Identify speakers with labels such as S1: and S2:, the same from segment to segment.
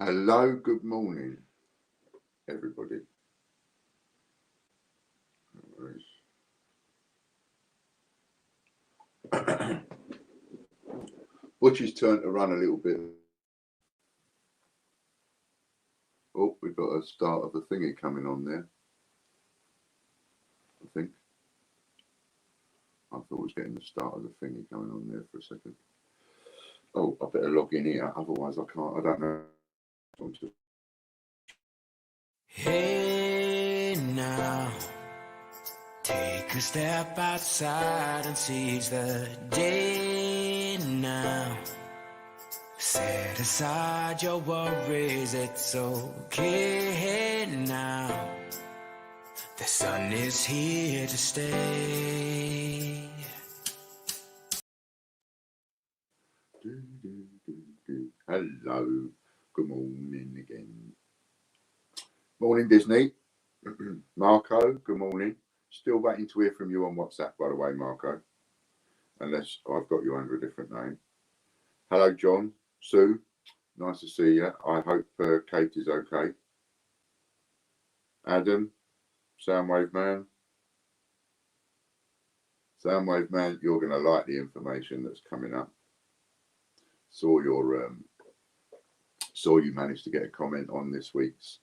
S1: Hello, good morning, everybody. Butch's turn to run a little bit. Oh, we've got a start of the thingy coming on there. I think. I thought it was getting the start of the thingy coming on there for a second. Oh, I better log in here, otherwise I can't. I don't know.
S2: Hey now, take a step outside and seize the day now. Set aside your worries, it's okay now. The sun is here to stay.
S1: Hello, good morning again. Morning, Disney. Marco, good morning. Still waiting to hear from you on WhatsApp, by the way, Marco. Unless I've got you under a different name. Hello, John. Sue, nice to see you. I hope Kate is okay. Adam, Soundwave Man. Soundwave Man, you're going to like the information that's coming up. Saw you managed to get a comment on this week's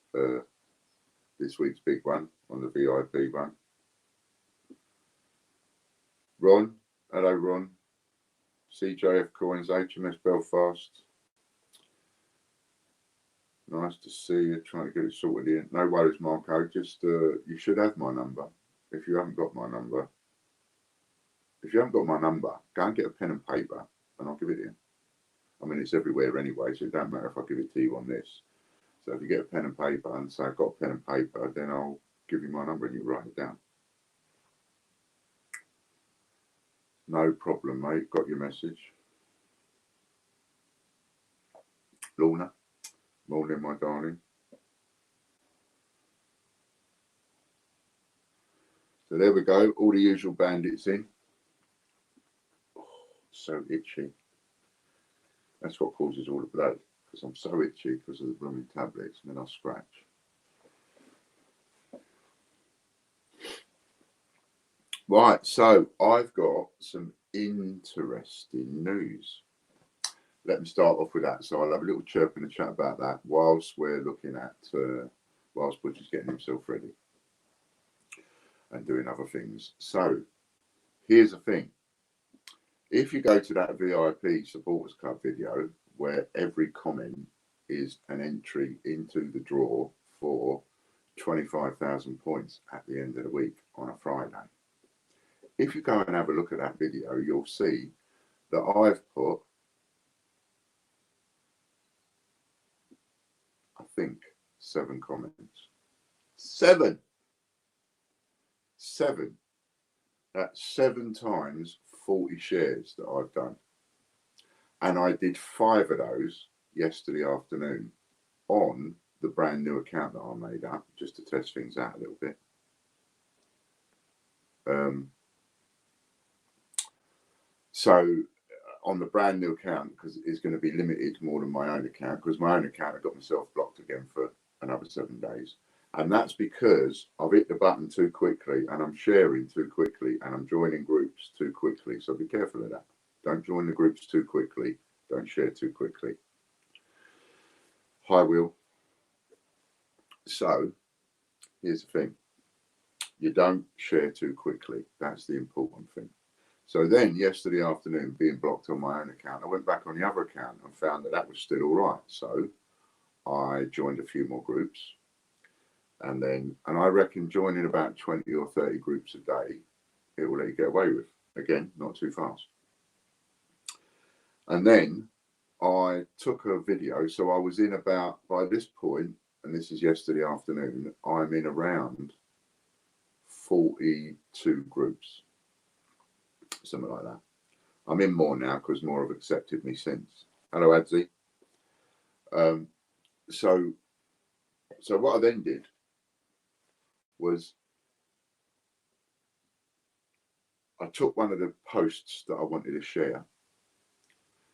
S1: big one, on the VIP one. Ron, hello Ron. CJF Coins, HMS Belfast. Nice to see you, trying to get it sorted in. No worries, Marco. Just you should have my number. If you haven't got my number, go and get a pen and paper, and I'll give it to you. I mean, it's everywhere anyway, so it don't matter if I give it to you on this. So if you get a pen and paper and say I've got a pen and paper, then I'll give you my number and you write it down. No problem, mate. Got your message. Lorna, morning, my darling. So there we go. All the usual bandits in. Oh, so itchy. That's what causes all the blood, because I'm so itchy because of the blooming tablets, and then I scratch. Right, so I've got some interesting news. Let me start off with that. So I'll have a little chirp in the chat about that whilst we're looking at, whilst Butch is getting himself ready and doing other things. So here's the thing. If you go to that VIP Supporters Club video, where every comment is an entry into the draw for 25,000 points at the end of the week on a Friday. If you go and have a look at that video, you'll see that I've put, I think, 7 comments. 7! That's 7 times 40 shares that I've done. And I did 5 of those yesterday afternoon on the brand new account that I made up, just to test things out a little bit. So on the brand new account, because it's going to be limited more than my own account, because my own account, I got myself blocked again for another 7 days. And that's because I've hit the button too quickly, and I'm sharing too quickly, and I'm joining groups too quickly. So be careful of that. Don't join the groups too quickly. Don't share too quickly. Hi, Will. So here's the thing. You don't share too quickly. That's the important thing. So then yesterday afternoon, being blocked on my own account, I went back on the other account and found that that was still all right. So I joined a few more groups. And I reckon joining about 20 or 30 groups a day, it will let you get away with. Again, not too fast. And then I took a video. So I was in about, by this point, and this is yesterday afternoon, I'm in around 42 groups. Something like that. I'm in more now because more have accepted me since. Hello, Adzi. So what I then did was I took one of the posts that I wanted to share.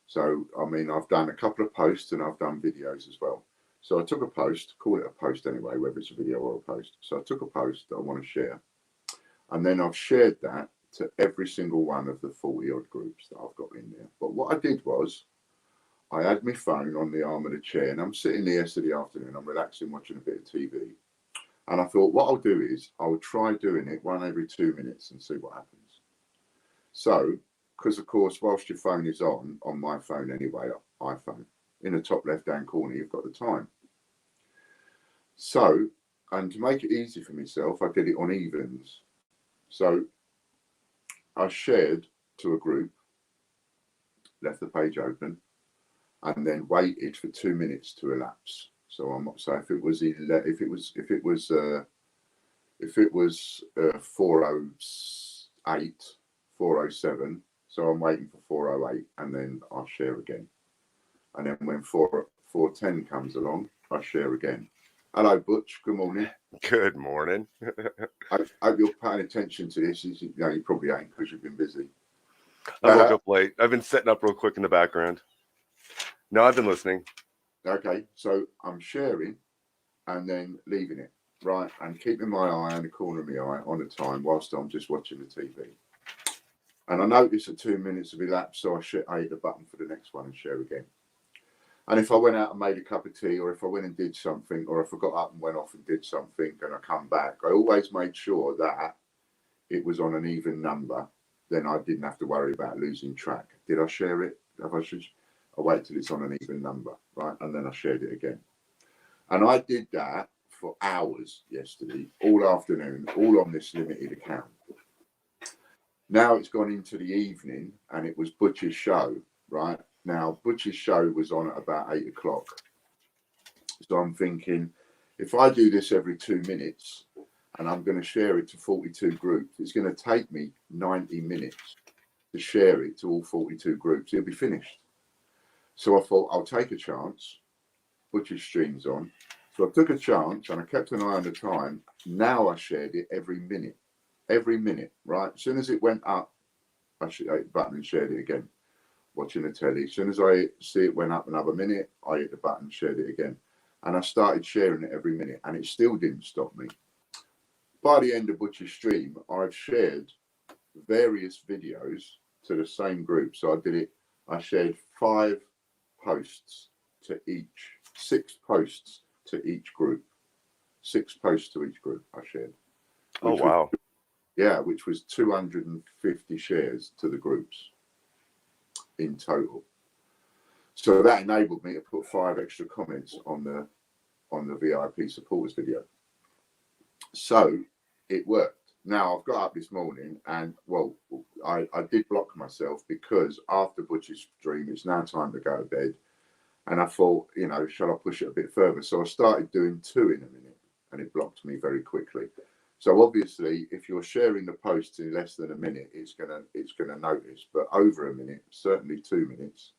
S1: So, I mean, I've done a couple of posts and I've done videos as well. So I took a post, call it a post anyway, whether it's a video or a post. So I took a post that I want to share, and then I've shared that to every single one of the 40 odd groups that I've got in there. But what I did was I had my phone on the arm of the chair, and I'm sitting there yesterday afternoon, I'm relaxing, watching a bit of TV. And I thought, what I'll do is I'll try doing it one every 2 minutes and see what happens. So, because of course, whilst your phone is on my phone anyway, iPhone, in the top left-hand corner, you've got the time. So, and to make it easy for myself, I did it on evens. So I shared to a group, left the page open, and then waited for 2 minutes to elapse. So I'm not saying if it was 408, 407. So I'm waiting for 408, and then I share again. And then when 410 comes along, I share again. Hello, Butch. Good morning.
S3: Good morning.
S1: I hope you're paying attention to this. You probably ain't because you've been busy.
S3: I woke up late. I've been setting up real quick in the background. No, I've been listening.
S1: Okay, so I'm sharing and then leaving it, right? And keeping my eye on the corner of my eye on the time whilst I'm just watching the TV. And I noticed that 2 minutes have elapsed, so I hit the button for the next one and share again. And if I went out and made a cup of tea, or if I went and did something, or if I got up and went off and did something and I come back, I always made sure that it was on an even number. Then I didn't have to worry about losing track. Did I share it? I wait till it's on an even number, right? And then I shared it again. And I did that for hours yesterday, all afternoon, all on this limited account. Now it's gone into the evening, and it was Butch's show, right? Now, Butch's show was on at about 8 o'clock. So I'm thinking, if I do this every 2 minutes and I'm going to share it to 42 groups, it's going to take me 90 minutes to share it to all 42 groups. It'll be finished. So I thought, I'll take a chance. Butch's stream's on. So I took a chance and I kept an eye on the time. Now I shared it every minute, right? As soon as it went up, I hit the button and shared it again. Watching the telly. As soon as I see it went up another minute, I hit the button, shared it again. And I started sharing it every minute, and it still didn't stop me. By the end of Butcher's stream, I've shared various videos to the same group. So I shared 5 posts to each, 6 posts to each group. 6 posts to each group I shared.
S3: Oh, wow.
S1: Which was 250 shares to the groups in total. So that enabled me to put 5 extra comments on the VIP supporters video. So it worked. Now I've got up this morning and I did block myself because after Butch's stream it's now time to go to bed, and I thought, shall I push it a bit further? So I started doing 2 in a minute, and it blocked me very quickly. So obviously, if you're sharing the post in less than a minute, it's gonna notice. But over a minute, certainly 2 minutes,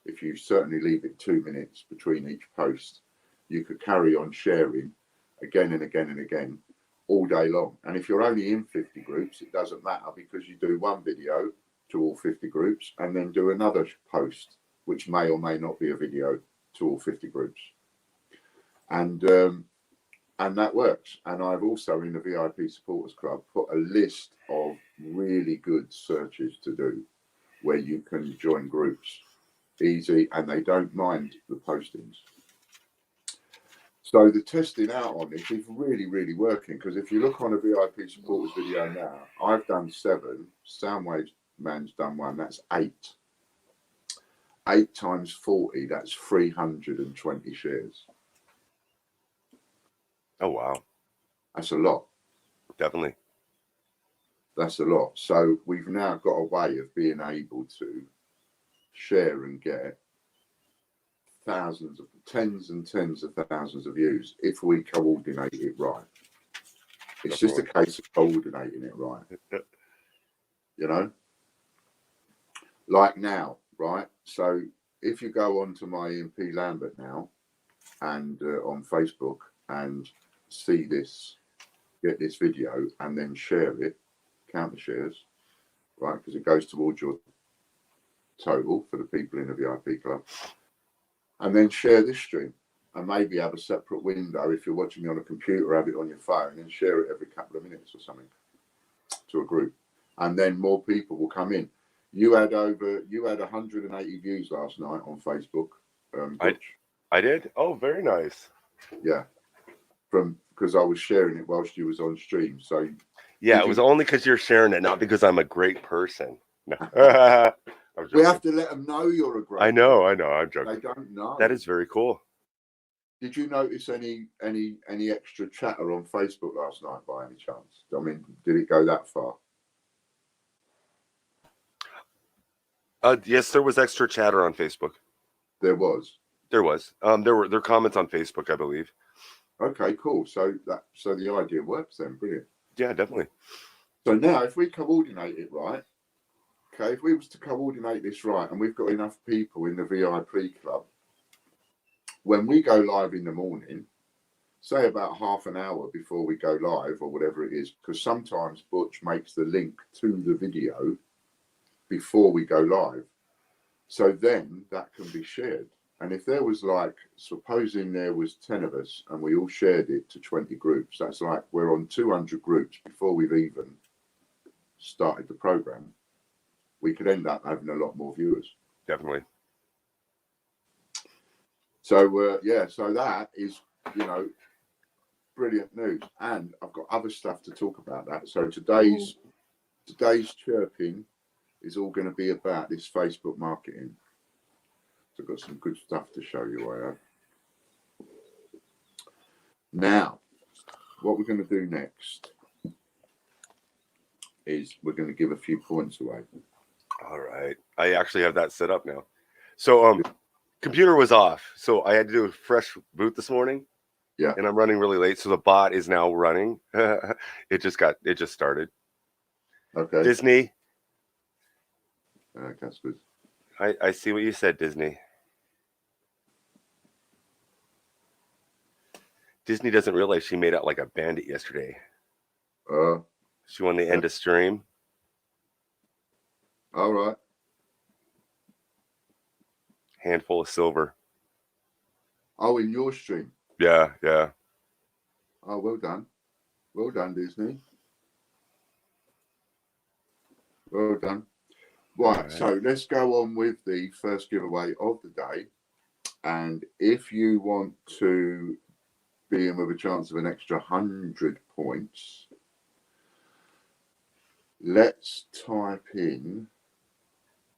S1: if you certainly leave it 2 minutes between each post, you could carry on sharing again and again and again all day long. And if you're only in 50 groups, it doesn't matter, because you do one video to all 50 groups and then do another post, which may or may not be a video, to all 50 groups. And that works. And I've also, in the VIP Supporters Club, put a list of really good searches to do where you can join groups easy, and they don't mind the postings. So the testing out on this is really, really working, because if you look on a VIP Supporters video now, I've done 7, Soundwave Man's done 1, that's 8. 8 times 40, that's 320 shares.
S3: Oh, wow.
S1: That's a lot.
S3: Definitely.
S1: That's a lot. So we've now got a way of being able to share and get tens and tens of thousands of views if we coordinate it right. It's just a case of coordinating it right. Like now, right? So if you go on to my Ian P. Lambert now and on Facebook and see this, get this video and then share it, count the shares, right? Because it goes towards your total for the people in the VIP club. And then share this stream and maybe have a separate window if you're watching me on a computer, have it on your phone and share it every couple of minutes or something to a group, and then more people will come in. You had 180 views last night on Facebook.
S3: I did. Oh, very nice.
S1: Yeah, because I was sharing it whilst you was on stream. So
S3: yeah, it was only because you're sharing it, not because I'm a great person. No.
S1: We have to let them know you're a great.
S3: I know. I'm joking.
S1: They don't know.
S3: That is very cool.
S1: Did you notice any extra chatter on Facebook last night by any chance? I mean, did it go that far?
S3: Yes, there was extra chatter on Facebook.
S1: There was.
S3: There were comments on Facebook, I believe.
S1: Okay, cool. So the idea works then. Brilliant.
S3: Yeah, definitely.
S1: So now, if we coordinate it right, okay, if we was to coordinate this right, and we've got enough people in the VIP club, when we go live in the morning, say about half an hour before we go live or whatever it is, because sometimes Butch makes the link to the video before we go live. So then that can be shared. And if there was supposing there was 10 of us and we all shared it to 20 groups, that's like we're on 200 groups before we've even started the program. We could end up having a lot more viewers.
S3: Definitely.
S1: So, so that is, brilliant news. And I've got other stuff to talk about that. So today's chirping is all going to be about this Facebook marketing. So I've got some good stuff to show you, I have. Now, what we're going to do next is we're going to give a few points away.
S3: All right. I actually have that set up now. So, computer was off. So I had to do a fresh boot this morning.
S1: Yeah.
S3: And I'm running really late. So the bot is now running. It just started.
S1: Okay.
S3: Disney.
S1: That's good.
S3: I see what you said, Disney. Disney doesn't realize she made out like a bandit yesterday. She won the end of stream.
S1: All right.
S3: Handful of silver.
S1: Oh, in your stream?
S3: Yeah.
S1: Oh, well done. Well done, Disney. Well done. Right, so let's go on with the first giveaway of the day. And if you want to be in with a chance of an extra 100 points, let's type in,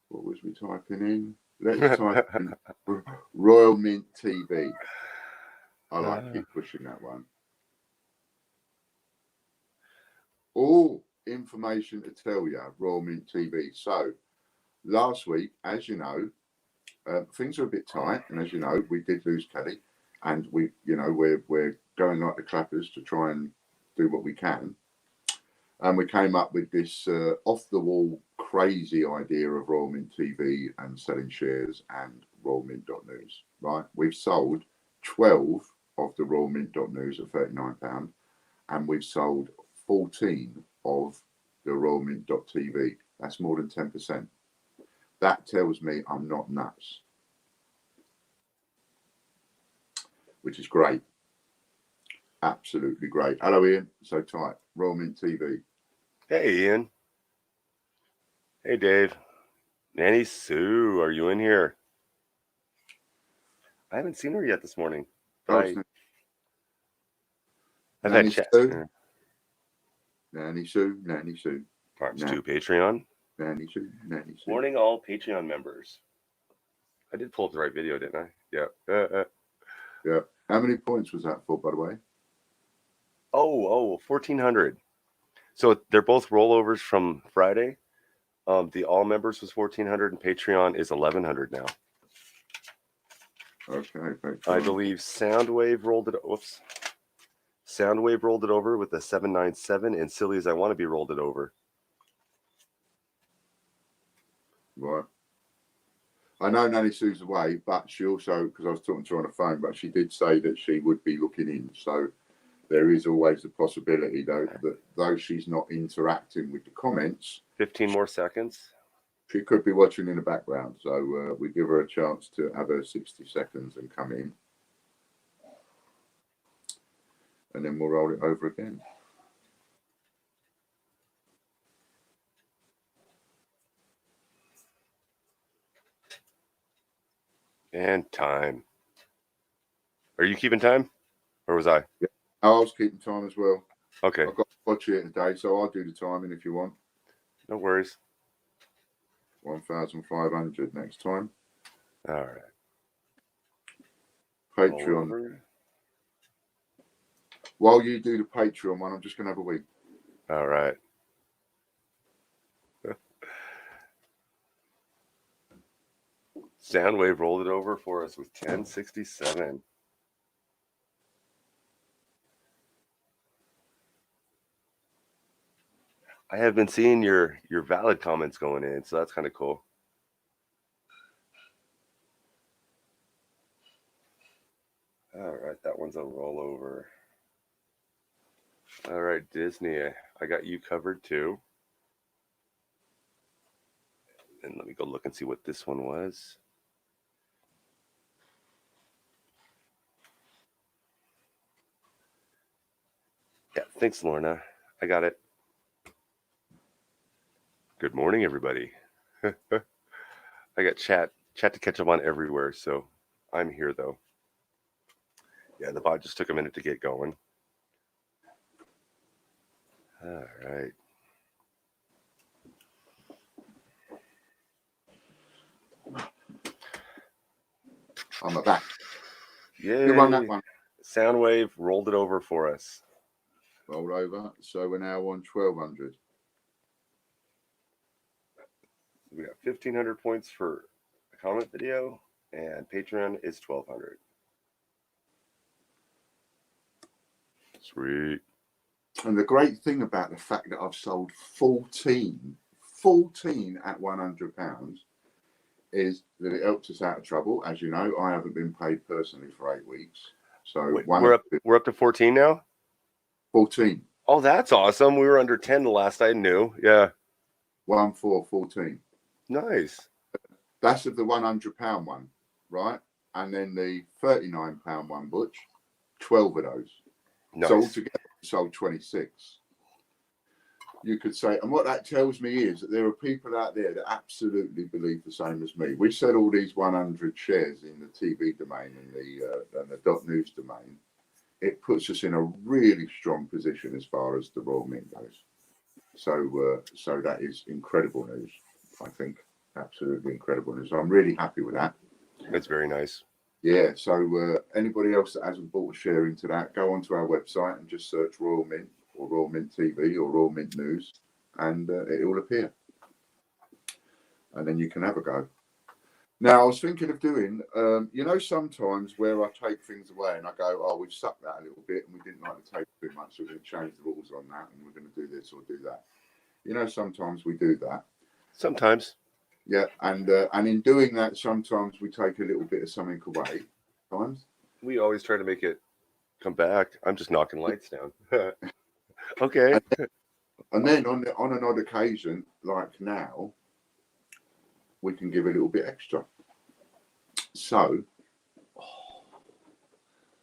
S1: what was we typing in? Let's type in Royal Mint TV. I keep pushing that one. All information to tell you, Royal Mint TV. So last week, as you know, things are a bit tight, and as you know, we did lose Kelly, and we're going like the clappers to try and do what we can. And we came up with this off-the-wall crazy idea of Royal Mint TV and selling shares and RoyalMint.news, right? We've sold 12 of the RoyalMint.news at £39, and we've sold 14 of the RoyalMint.tv. That's more than 10%. That tells me I'm not nuts, which is great. Absolutely great. Hello, Ian. So tight. Royal Mint TV.
S3: Hey, Ian. Hey, Dave. Nanny Sue, are you in here? I haven't seen her yet this morning. I've had chat. Nanny Sue. Parts 2 Patreon.
S1: Nanny Sue.
S3: Warning all Patreon members. I did pull up the right video, didn't I? Yeah.
S1: Yeah. How many points was that for, by the way?
S3: 1,400. So they're both rollovers from Friday. The all members was 1,400 and Patreon is 1,100 now.
S1: Okay.
S3: I believe Soundwave rolled it. Whoops. Soundwave rolled it over with a 797, and Silly as I Want to Be rolled it over.
S1: Right. I know Nanny Sue's away, but she also, because I was talking to her on the phone, but she did say that she would be looking in. So there is always the possibility, that though she's not interacting with the comments,
S3: 15 more seconds.
S1: She could be watching in the background. So we give her a chance to have her 60 seconds and come in. and then we'll roll it over again.
S3: And time. Are you keeping time? Or was I?
S1: Yeah. I was keeping time as well.
S3: Okay.
S1: I've got to watch it today, so I'll do the timing if you want.
S3: No worries.
S1: 1,500 next time.
S3: All right.
S1: Patreon.
S3: Over.
S1: While you do the Patreon one, I'm just going to have a week.
S3: All right. Soundwave rolled it over for us with 1067. I have been seeing your valid comments going in, so that's kind of cool. All right, that one's a rollover. All right, Disney, I got you covered too. And let me go look and see what this one was. Yeah, thanks, Lorna. I got it. Good morning, everybody. I got chat to catch up on everywhere, so I'm here though. Yeah, the bot just took a minute to get going. All right.
S1: I'm back.
S3: Yay.
S1: Who won that one?
S3: Soundwave rolled it over for us.
S1: Rolled over. So we're now on 1,200.
S3: We got 1,500 points for a comment video, and Patreon is 1,200. Sweet.
S1: And the great thing about the fact that I've sold 14 at £100 is that it helps us out of trouble. As you know, I haven't been paid personally for 8 weeks. So
S3: Wait, we're up to 14 now?
S1: 14.
S3: Oh, that's awesome. We were under 10 the last I knew. Yeah.
S1: 14.
S3: Nice.
S1: That's of the £100 one, right? And then the £39 one, Butch, 12 of those.
S3: Nice.
S1: So altogether, we sold 26. You could say, and what that tells me is that there are people out there that absolutely believe the same as me. We sell all these 100 shares in the TV domain and the .news domain. It puts us in a really strong position as far as the Royal Mint goes. So that is incredible news, I think. Absolutely incredible news. I'm really happy with that.
S3: That's very nice.
S1: Yeah, so anybody else that hasn't bought a share into that, go onto our website and just search Royal Mint or Royal Mint TV or Royal Mint News, and it will appear. And then you can have a go. Now, I was thinking of doing, sometimes where I take things away and I go, oh, we've sucked that a little bit and we didn't like the taste too much, so we're going to change the rules on that and we're going to do this or do that. Sometimes we do that.
S3: Sometimes.
S1: Yeah, and in doing that, sometimes we take a little bit of something away. Times
S3: we always try to make it come back. I'm just knocking lights down. Okay.
S1: And then on an odd occasion, like now, we can give a little bit extra. So,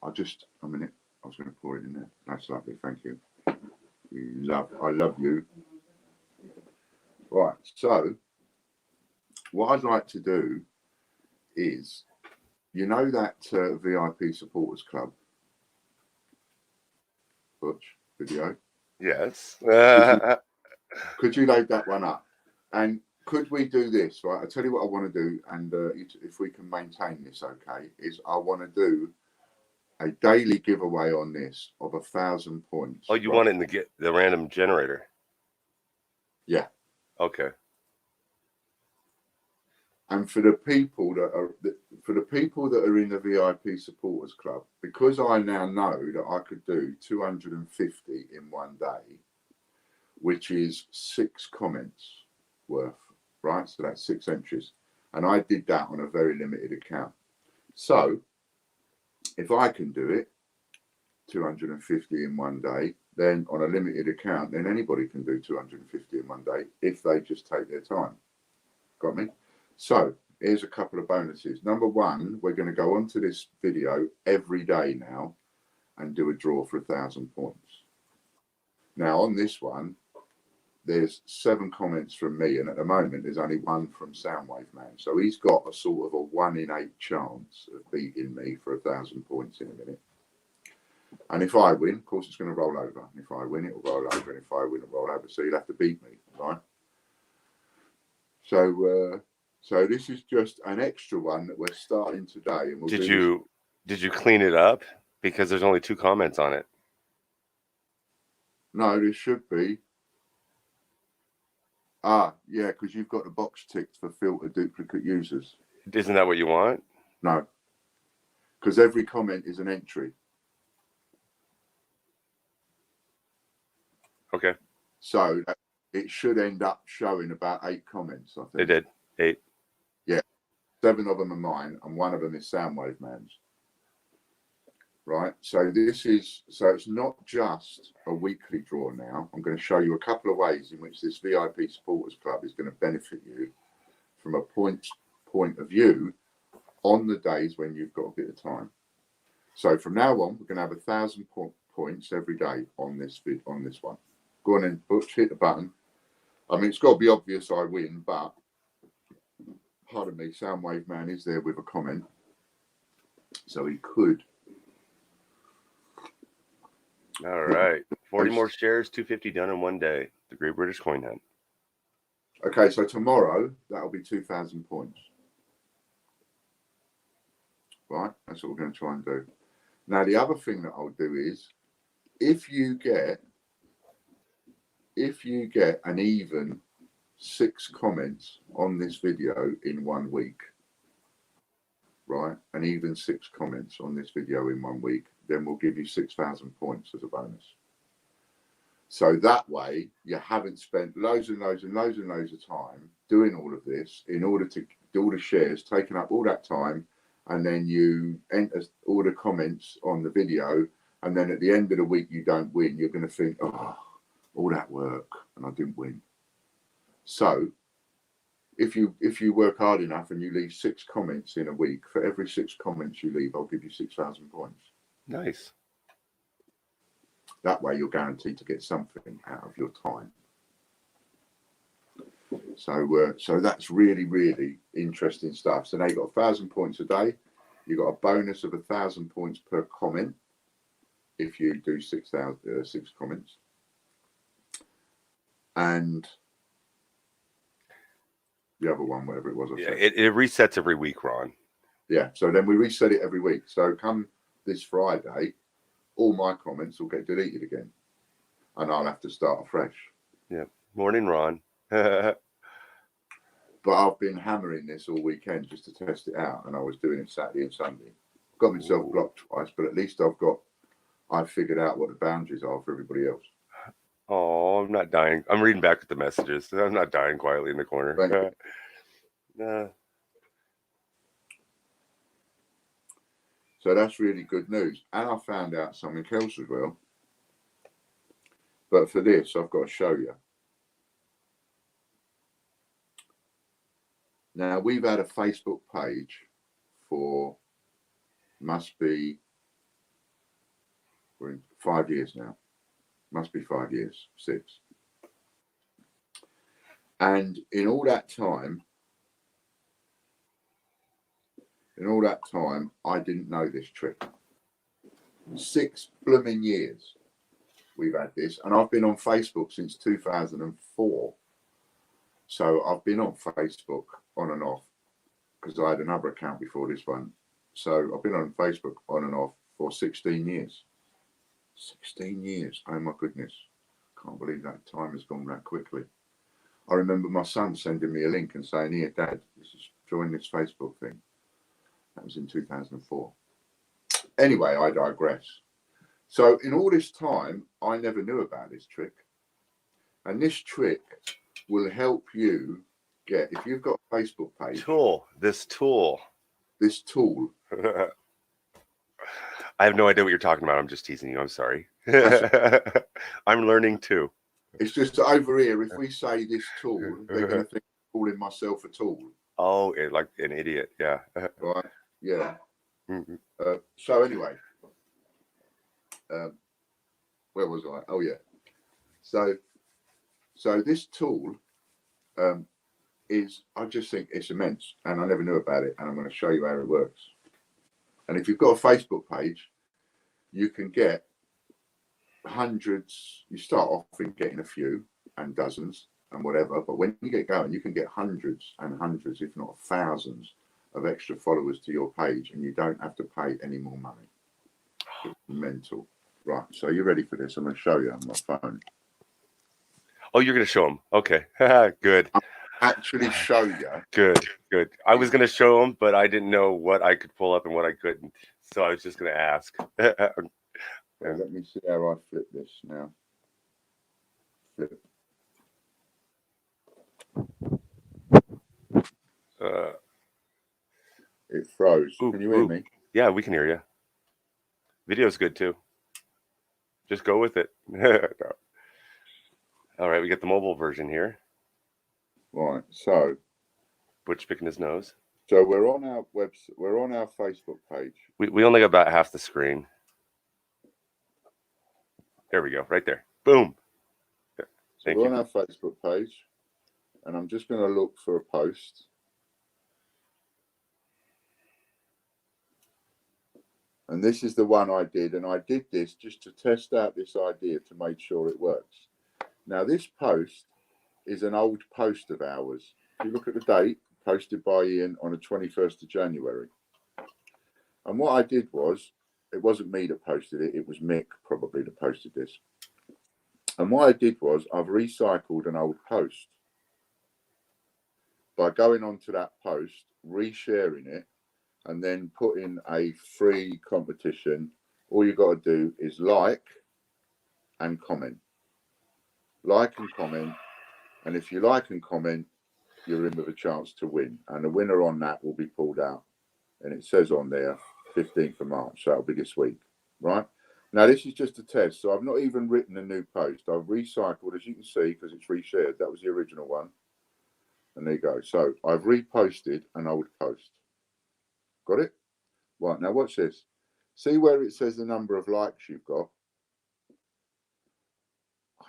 S1: a minute. I was going to pour it in there. That's lovely. Thank you. I love you. Right. So, what I'd like to do is, that VIP supporters club, Butch, video?
S3: Yes.
S1: Could you load that one up? And could we do this, right? I'll tell you what I want to do, and if we can maintain this, okay, is I want to do a daily giveaway on this of 1,000 points.
S3: Oh, you want it in the random generator?
S1: Yeah.
S3: Okay.
S1: And for the people that are in the VIP supporters club, because I now know that I could do 250 in one day, which is 6 comments worth, right? So that's 6 entries, and I did that on a very limited account. So if I can do it 250 in one day, then on a limited account, then anybody can do 250 in one day if they just take their time. Got me? So here's a couple of bonuses. Number one, we're going to go onto this video every day now, and do a draw for 1,000 points. Now on this one, there's 7 comments from me, and at the moment there's only 1 from Soundwave Man. So he's got a sort of a 1 in 8 chance of beating me for 1,000 points in a minute. And if I win, of course, it's going to roll over. And if I win, it'll roll over. And if I win, it'll roll over. So you'll have to beat me, right? So, so this is just an extra one that we're starting today. And we'll
S3: did you clean it up? Because there's only 2 comments on it.
S1: No, there should be. Yeah, because you've got the box ticked for filter duplicate users.
S3: Isn't that what you want?
S1: No, because every comment is an entry.
S3: Okay.
S1: So it should end up showing about 8 comments, I think.
S3: It did. 8.
S1: Yeah. 7 of them are mine, and 1 of them is Soundwave Man's. Right. So it's not just a weekly draw now. I'm going to show you a couple of ways in which this VIP Supporters Club is going to benefit you from a point of view on the days when you've got a bit of time. So from now on, we're going to have 1,000 points every day on this one. Go on and Butch, hit the button. I mean, it's got to be obvious I win, but pardon me, Soundwave Man is there with a comment, so he could.
S3: All right. 40 more shares, 250 done in 1 day. The Great British Coin Hunt.
S1: Okay, so tomorrow, that'll be 2,000 points. Right? That's what we're going to try and do. Now, the other thing that I'll do is, if you get an even 6 comments on this video in 1 week, right? An even 6 comments on this video in 1 week, then we'll give you 6,000 points as a bonus. So that way, you haven't spent loads and loads and loads and loads of time doing all of this in order to do all the shares, taking up all that time, and then you enter all the comments on the video, and then at the end of the week you don't win. You're going to think, oh, all that work and I didn't win. So if you work hard enough and you leave 6 comments in a week, for every 6 comments you leave, I'll give you 6,000 points.
S3: Nice.
S1: That way you're guaranteed to get something out of your time. So that's really, really interesting stuff. So now you've got 1,000 points a day. You've got a bonus of 1,000 points per comment if you do 6 comments. And the other one, whatever it was.
S3: It resets every week, Ron.
S1: Yeah, so then we reset it every week. So come this Friday, all my comments will get deleted again. And I'll have to start afresh.
S3: Yeah. Morning, Ron.
S1: But I've been hammering this all weekend just to test it out. And I was doing it Saturday and Sunday. Got myself blocked twice, but at least I've figured out what the boundaries are for everybody else.
S3: Oh, I'm not dying. I'm reading back at the messages. I'm not dying quietly in the corner.
S1: So that's really good news. And I found out something else as well. But for this, I've got to show you. Now, we've had a Facebook page for, we're in 5 years now. Must be 5 years, 6. And in all that time, I didn't know this trick. 6 blooming years we've had this. And I've been on Facebook since 2004. So I've been on Facebook on and off because I had another account before this one. So I've been on Facebook on and off for 16 years. 16 years. Oh my goodness. Can't believe that time has gone that quickly. I remember my son sending me a link and saying, here, Dad, join this Facebook thing. That was in 2004. Anyway, I digress. So in all this time, I never knew about this trick. And this trick will help you get, if you've got a Facebook page.
S3: This tool. I have no idea what you're talking about. I'm just teasing you. I'm sorry. I'm learning too.
S1: It's just over here, if we say this tool, they're going to think I'm calling myself a tool.
S3: Oh, like an idiot. Yeah.
S1: Right. Yeah. So anyway, where was I? Oh yeah. So this tool is, I just think it's immense, and I never knew about it, and I'm going to show you how it works. And if you've got a Facebook page, you can get hundreds. You start off in getting a few and dozens and whatever, but when you get going, you can get hundreds and hundreds, if not thousands, of extra followers to your page, and you don't have to pay any more money. It's mental. Right, so you're ready for this? I'm going to show you on my phone.
S3: Oh, you're going to show them. Okay. Good.
S1: Actually show you.
S3: Good. I was going to show them, but I didn't know what I could pull up and what I couldn't. So I was just going to ask.
S1: Well, let me see how I flip this now. Flip. It froze. Can you hear me?
S3: Yeah, we can hear you. Video's good too. Just go with it. All right, we got the mobile version here.
S1: Right, so
S3: Butch picking his nose.
S1: So we're on our website. We're on our Facebook page.
S3: We only got about half the screen. There we go, right there. Boom.
S1: So we're on our Facebook page, and I'm just going to look for a post. And this is the one I did, and I did this just to test out this idea to make sure it works. Now, this post is an old post of ours. If you look at the date, posted by Ian on the 21st of January. And what I did was, it wasn't me that posted it, it was Mick probably that posted this. And what I did was, I've recycled an old post by going onto that post, resharing it, and then putting a free competition. All you got to do is like and comment. Like and comment. And if you like and comment, you're in with a chance to win. And the winner on that will be pulled out. And it says on there, 15th of March. So that'll be this week, right? Now, this is just a test. So I've not even written a new post. I've recycled, as you can see, because it's reshared. That was the original one. And there you go. So I've reposted an old post. Got it? Right, now watch this. See where it says the number of likes you've got?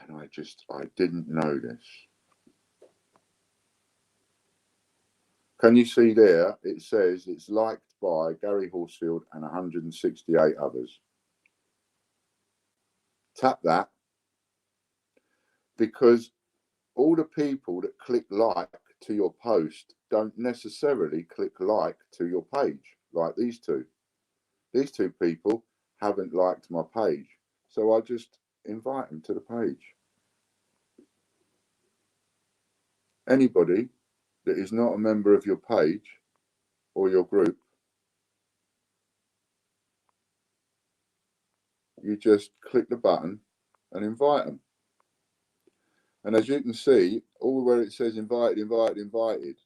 S1: And I didn't know this. Can you see there? It says it's liked by Gary Horsfield and 168 others. Tap that, because all the people that click like to your post don't necessarily click like to your page, like these two. These two people haven't liked my page, so I just invite them to the page. Anybody that is not a member of your page or your group, you just click the button and invite them. And as you can see, all where it says invited, invited, invited.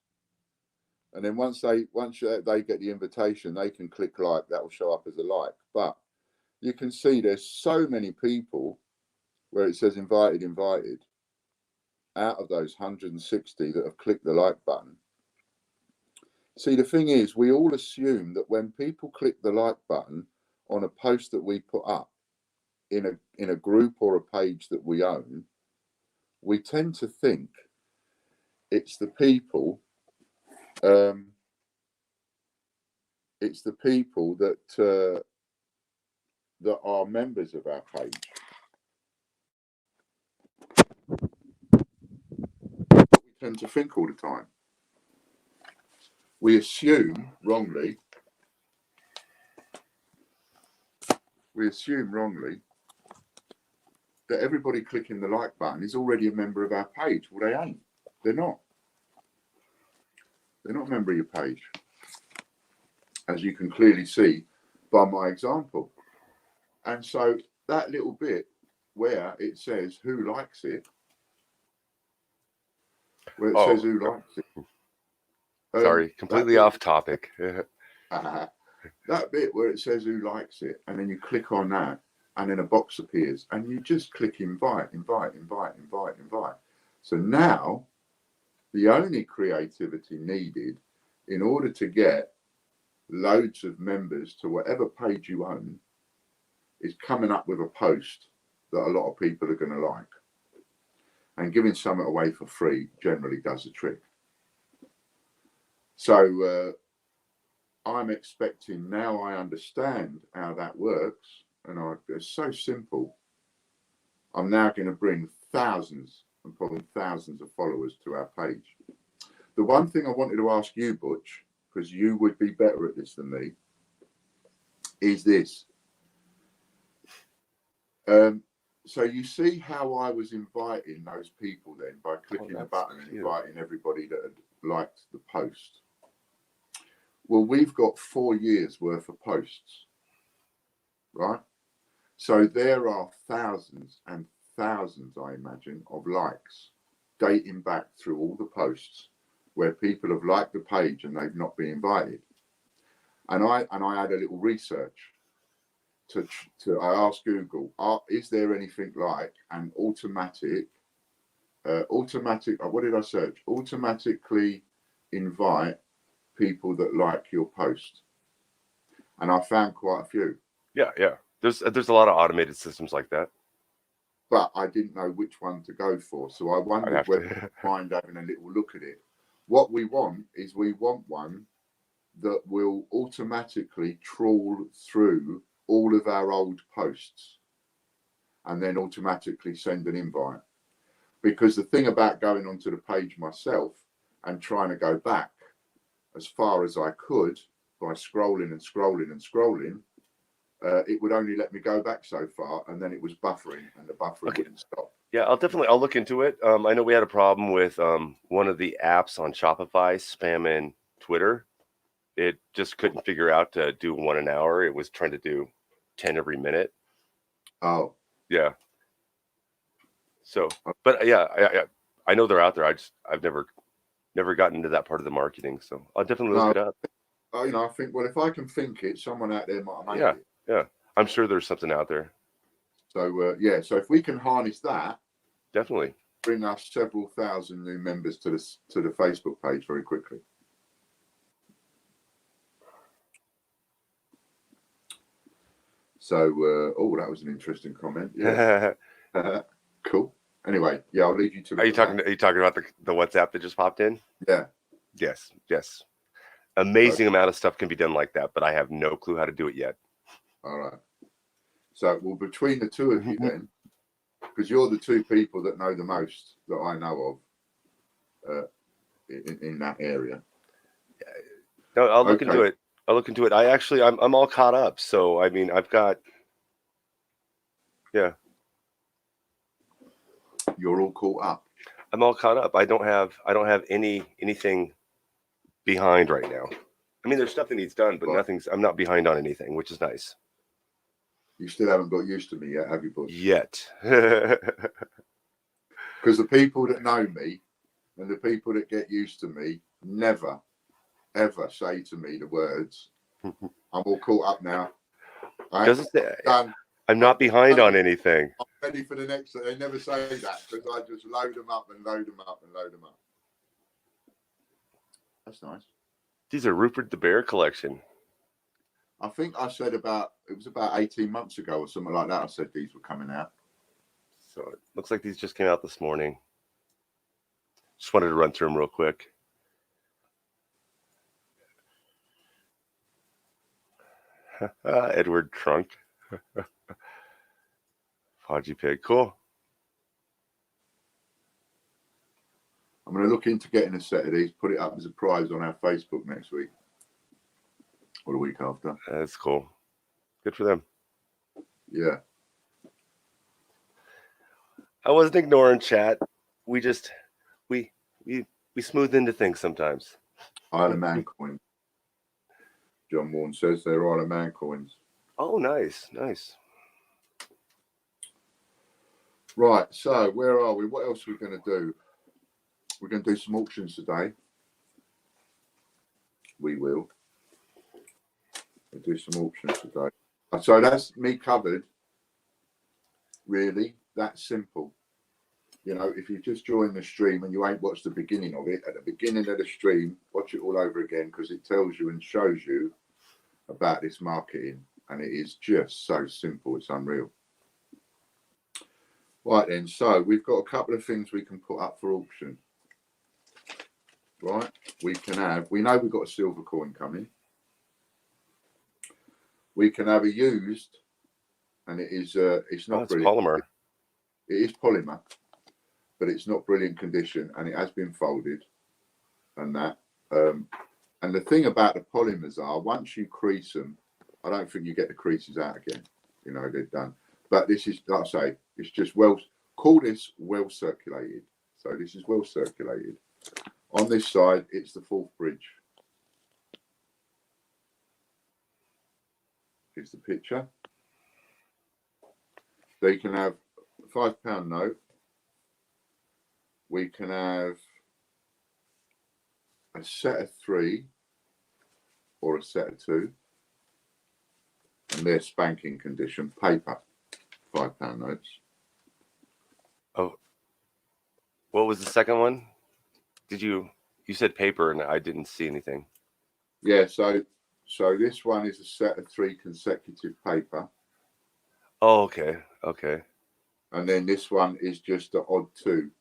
S1: And then once they get the invitation, they can click like. That will show up as a like. But you can see there's so many people where it says invited, invited. Out of those 160 that have clicked the like button. See, the thing is, we all assume that when people click the like button on a post that we put up in a group or a page that we own, we tend to think it's the people that are members of our page. We tend to think all the time. We assume wrongly that everybody clicking the like button is already a member of our page. Well, they ain't. They're not. They're not a member of your page, as you can clearly see by my example. And so that little bit where it says who likes it, where it says who likes it.
S3: Sorry, completely off topic.
S1: That bit where it says who likes it, and then you click on that, and then a box appears, and you just click invite, invite, invite, invite, invite. So now, the only creativity needed in order to get loads of members to whatever page you own is coming up with a post that a lot of people are going to like. And giving something away for free generally does the trick. So I'm expecting, now I understand how that works, and it's so simple. I'm now going to bring thousands and probably thousands of followers to our page. The one thing I wanted to ask you, Butch, because you would be better at this than me, is this. So you see how I was inviting those people then by clicking the button and inviting everybody that had liked the post. Well, we've got 4 years worth of posts, right? So there are thousands and thousands, I imagine, of likes dating back through all the posts where people have liked the page and they've not been invited. And I had a little research. I asked Google, is there anything like an automatic, what did I search? Automatically invite people that like your post. And I found quite a few.
S3: Yeah. There's a lot of automated systems like that.
S1: But I didn't know which one to go for. So I wondered whether to find having a little look at it. What we want is one that will automatically trawl through all of our old posts and then automatically send an invite. Because the thing about going onto the page myself and trying to go back as far as I could by scrolling and scrolling and scrolling, it would only let me go back so far, and then it was buffering and the buffering wouldn't stop.
S3: Yeah, I'll look into it. I know we had a problem with one of the apps on Shopify spamming Twitter. It just couldn't figure out to do 1 an hour. It was trying to do 10 every minute.
S1: Oh,
S3: yeah. So, but yeah, I know they're out there. I've never gotten into that part of the marketing. So I'll definitely look it up.
S1: I think, well, if I can think it, someone out there might make it.
S3: Yeah. I'm sure there's something out there.
S1: So so if we can harness that,
S3: definitely
S1: bring us several thousand new members to the Facebook page very quickly. So that was an interesting comment. Yeah. Cool. Anyway, yeah, I'll leave you to.
S3: Are you talking about the WhatsApp that just popped in?
S1: Yeah.
S3: Yes. Amazing amount of stuff can be done like that, but I have no clue how to do it yet.
S1: All right. So, well, between the two of you then, because you're the two people that know the most that I know of in that area.
S3: No, I'll look into it. I'm all caught up. So, I mean, I've got, yeah.
S1: You're all caught up.
S3: I'm all caught up. I don't have anything behind right now. I mean, there's stuff that needs done, but I'm not behind on anything, which is nice.
S1: You still haven't got used to me yet, have you, Bush?
S3: Yet.
S1: Because the people that know me and the people that get used to me never, ever say to me the words, I'm all caught up now.
S3: I'm not behind on anything.
S1: I'm ready for the next. They never say that because I just load them up and load them up and load them up. That's nice.
S3: These are Rupert the Bear collection.
S1: I think I said it was about 18 months ago or something like that. I said these were coming out.
S3: So it looks like these just came out this morning. Just wanted to run through them real quick. Edward Trunk. Podgy Pig. Cool.
S1: I'm going to look into getting a set of these, put it up as a prize on our Facebook next week. Or the week after.
S3: That's cool. Good for them.
S1: Yeah.
S3: I wasn't ignoring chat. We just we smooth into things sometimes.
S1: Isle of Man coin. John Warren says they're Isle of Man coins.
S3: Oh, nice.
S1: Right, so where are we? What else are we going to do? We're going to do some auctions today. We will. We'll do some auctions today. So that's me covered. Really, that's simple. You know, if you just join the stream and you ain't watched the beginning of it, at the beginning of the stream, watch it all over again because it tells you and shows you about this marketing and it is just so simple. It's unreal. Right then, so we've got a couple of things we can put up for auction. Right, we know we've got a silver coin coming. We can have a used, and it is it's not
S3: it's
S1: brilliant.
S3: polymer.
S1: It is polymer, but it's not brilliant condition, and it has been folded, and that. And the thing about the polymers are, once you crease them, I don't think you get the creases out again. You know, they're done. But this is, like I say, it's just call this well circulated. So this is well circulated. On this side, it's the Forth Bridge. Here's the picture. So you can have a £5 note. We can have a set of 3 or a set of 2. And they're spanking condition, paper, £5 notes.
S3: Oh, what was the second one? You said paper and I didn't see anything.
S1: Yeah, so this one is a set of 3 consecutive paper.
S3: Oh, okay. Okay.
S1: And then this one is just the odd 2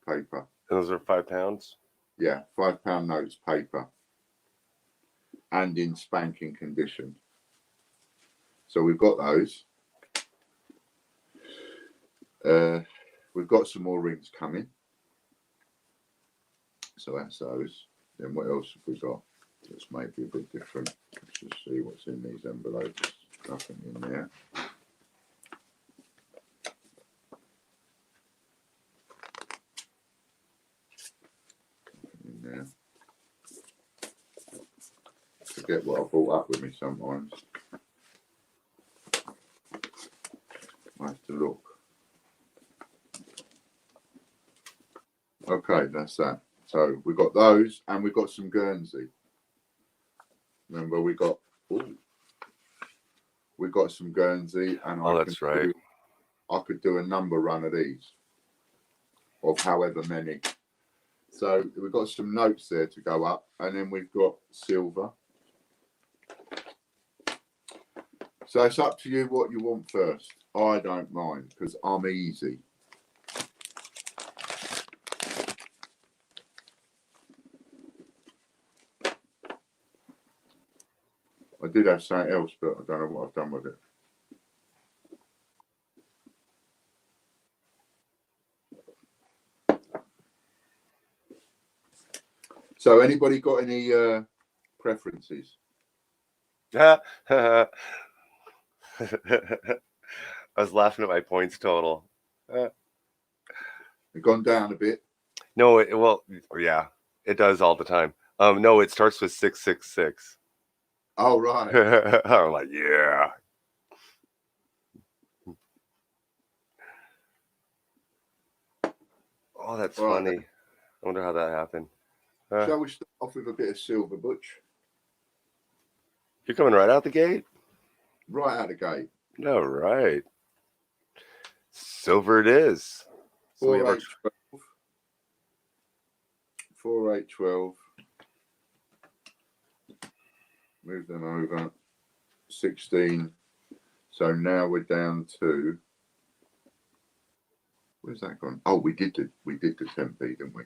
S1: paper.
S3: And those are £5?
S1: Yeah, £5 notes paper. And in spanking condition. So we've got those. We've got some more rings coming. So that's those. Then what else have we got? That's maybe a bit different. Let's just see what's in these envelopes. Nothing in there. Nothing in there. Forget what I brought up with me sometimes. I have to look. Okay, that's that. So we've got those, and we've got some Guernsey. Remember, we got some Guernsey, and
S3: that's right.
S1: I could do a number run of these, of however many. So we've got some notes there to go up, and then we've got silver. So it's up to you what you want first. I don't mind because I'm easy. I did have something else, but I don't know what I've done with it. So anybody got any preferences?
S3: I was laughing at my points total.
S1: They've gone down a bit.
S3: No, well, yeah, it does all the time. No, it starts with 666.
S1: Oh, right.
S3: I'm like, yeah. Oh, that's funny. I wonder how that happened.
S1: Shall we start off with a bit of silver, Butch?
S3: You're coming right out the gate?
S1: Right out the gate.
S3: All right. Silver it is. So
S1: 4-8-12. 4-8-12. Move them over. 16. So now we're down to. Where's that gone? Oh, we did the 10p, didn't we?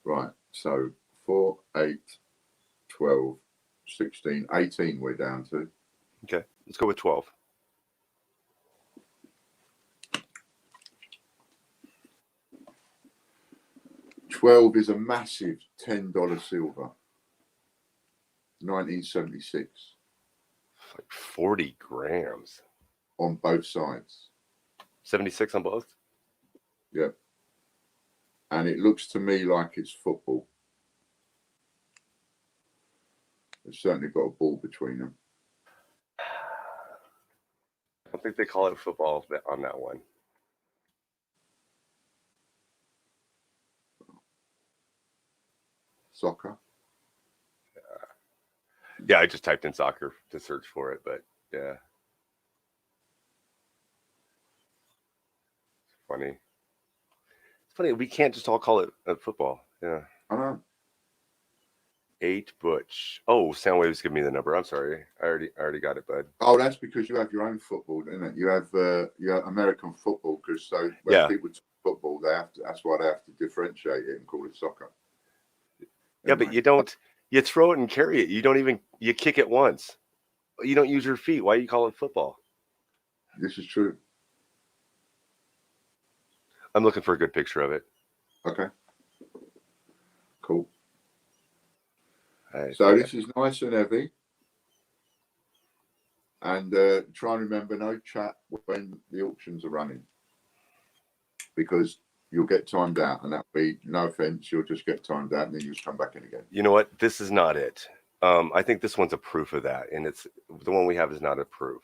S1: Right. So 4, 8, 12, 16, 18 we're down to.
S3: Okay. Let's go with 12.
S1: $12 is a massive $10 silver. 1976.
S3: Like 40 grams.
S1: On both sides.
S3: 76 on both?
S1: Yep. And it looks to me like it's football. It's certainly got a ball between them.
S3: I don't think they call it football on that one.
S1: Soccer.
S3: Yeah, I just typed in soccer to search for it, but yeah. It's funny. It's funny. We can't just all call it football. Yeah.
S1: I know.
S3: 8 Butch. Oh, Soundwave's giving me the number. I'm sorry. I already got it, bud.
S1: Oh, that's because you have your own football, isn't it? You have American football, because so when
S3: Yeah.
S1: people talk football, they have to. That's why they have to differentiate it and call it soccer.
S3: Yeah, but
S1: Anyway.
S3: you don't. You throw it and carry it. You kick it once. You don't use your feet. Why do you call it football?
S1: This is true.
S3: I'm looking for a good picture of it.
S1: Okay. Cool.
S3: Right,
S1: So this is nice and heavy. And try and remember, no chat when the auctions are running, because you'll get timed out, and that'll be, no offense, you'll just get timed out and then you'll just come back in again.
S3: You know what? This is not it. I think this one's a proof of that, and it's the one we have is not a proof.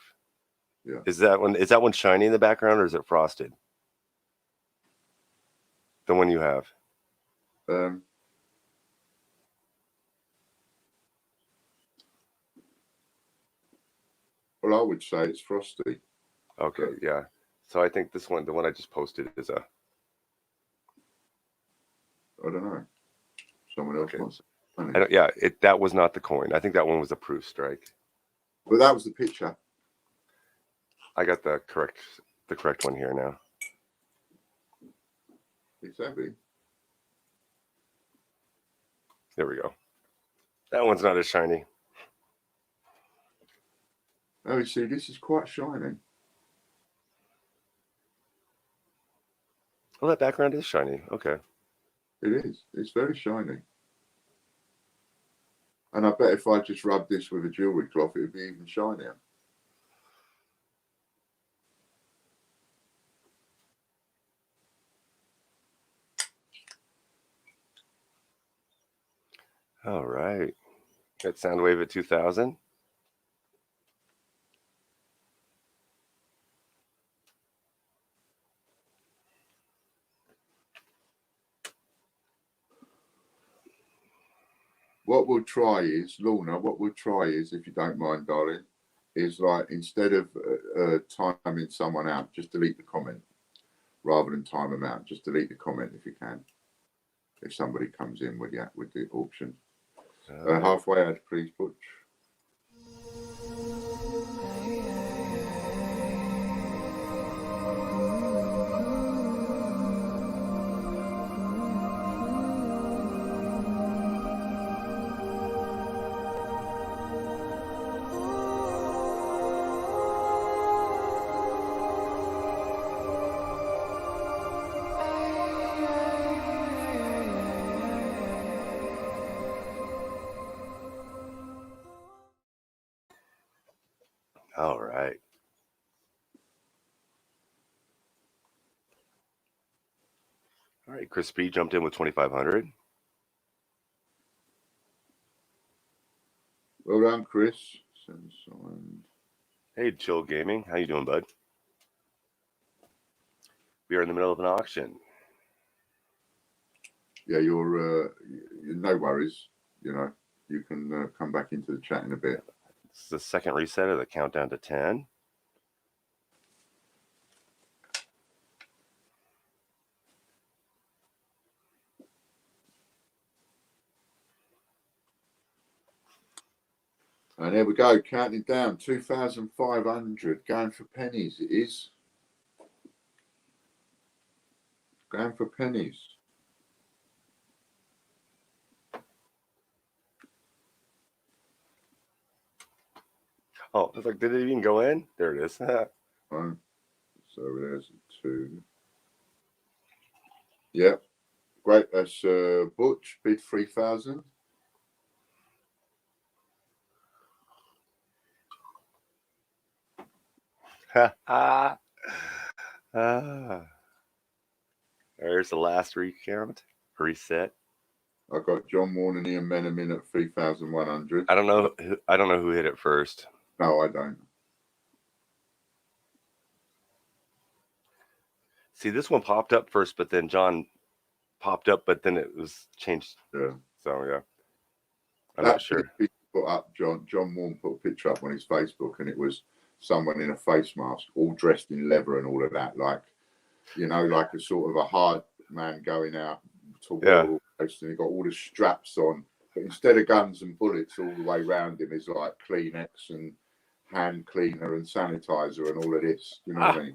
S1: Yeah.
S3: Is that one shiny in the background, or is it frosted? The one you have.
S1: Well, I would say it's frosty.
S3: Okay, yeah. So I think this one, the one I just posted, is a.
S1: I don't know. Someone else wants
S3: it. That was not the coin. I think that one was a proof strike.
S1: But that was the picture.
S3: I got the correct one here now.
S1: It's heavy.
S3: There we go. That one's not as shiny.
S1: Oh, you see, this is quite shiny.
S3: Oh, that background is shiny. Okay.
S1: It is. It's very shiny. And I bet if I just rubbed this with a jewelry cloth, it would be even shinier.
S3: All right. Got Soundwave at 2000.
S1: What we'll try is, Lorna, if you don't mind, darling, is like, instead of timing someone out, just delete the comment rather than time them out. Just delete the comment if you can. If somebody comes in with the auction. Halfway out, please, Butch.
S3: All right. All right. Chris B jumped in with 2,500.
S1: Well done, Chris.
S3: Hey, Chill Gaming. How you doing, bud? We are in the middle of an auction.
S1: Yeah, you're no worries. You know, you can come back into the chat in a bit.
S3: It's the second reset of the countdown to 10.
S1: And here we go, counting down, 2,500, going for pennies. It is going for pennies.
S3: Oh, I was like, did it even go in? There it is.
S1: Right. So there's a 2. Yep. Great. That's Butch, bid 3,000.
S3: There's the last reset.
S1: I got John Warren and Ian Menem in at 3,100.
S3: I don't know who hit it first.
S1: No, I don't.
S3: See, this one popped up first, but then John popped up, but then it was changed.
S1: Yeah.
S3: So yeah, I'm not sure.
S1: Put up John Warren put a picture up on his Facebook, and it was someone in a face mask, all dressed in leather and all of that, like, you know, like a sort of a hard man going out to war, and he got all the straps on But instead of guns and bullets all the way round him, is like Kleenex and hand cleaner and sanitizer and all of this. You know what I mean?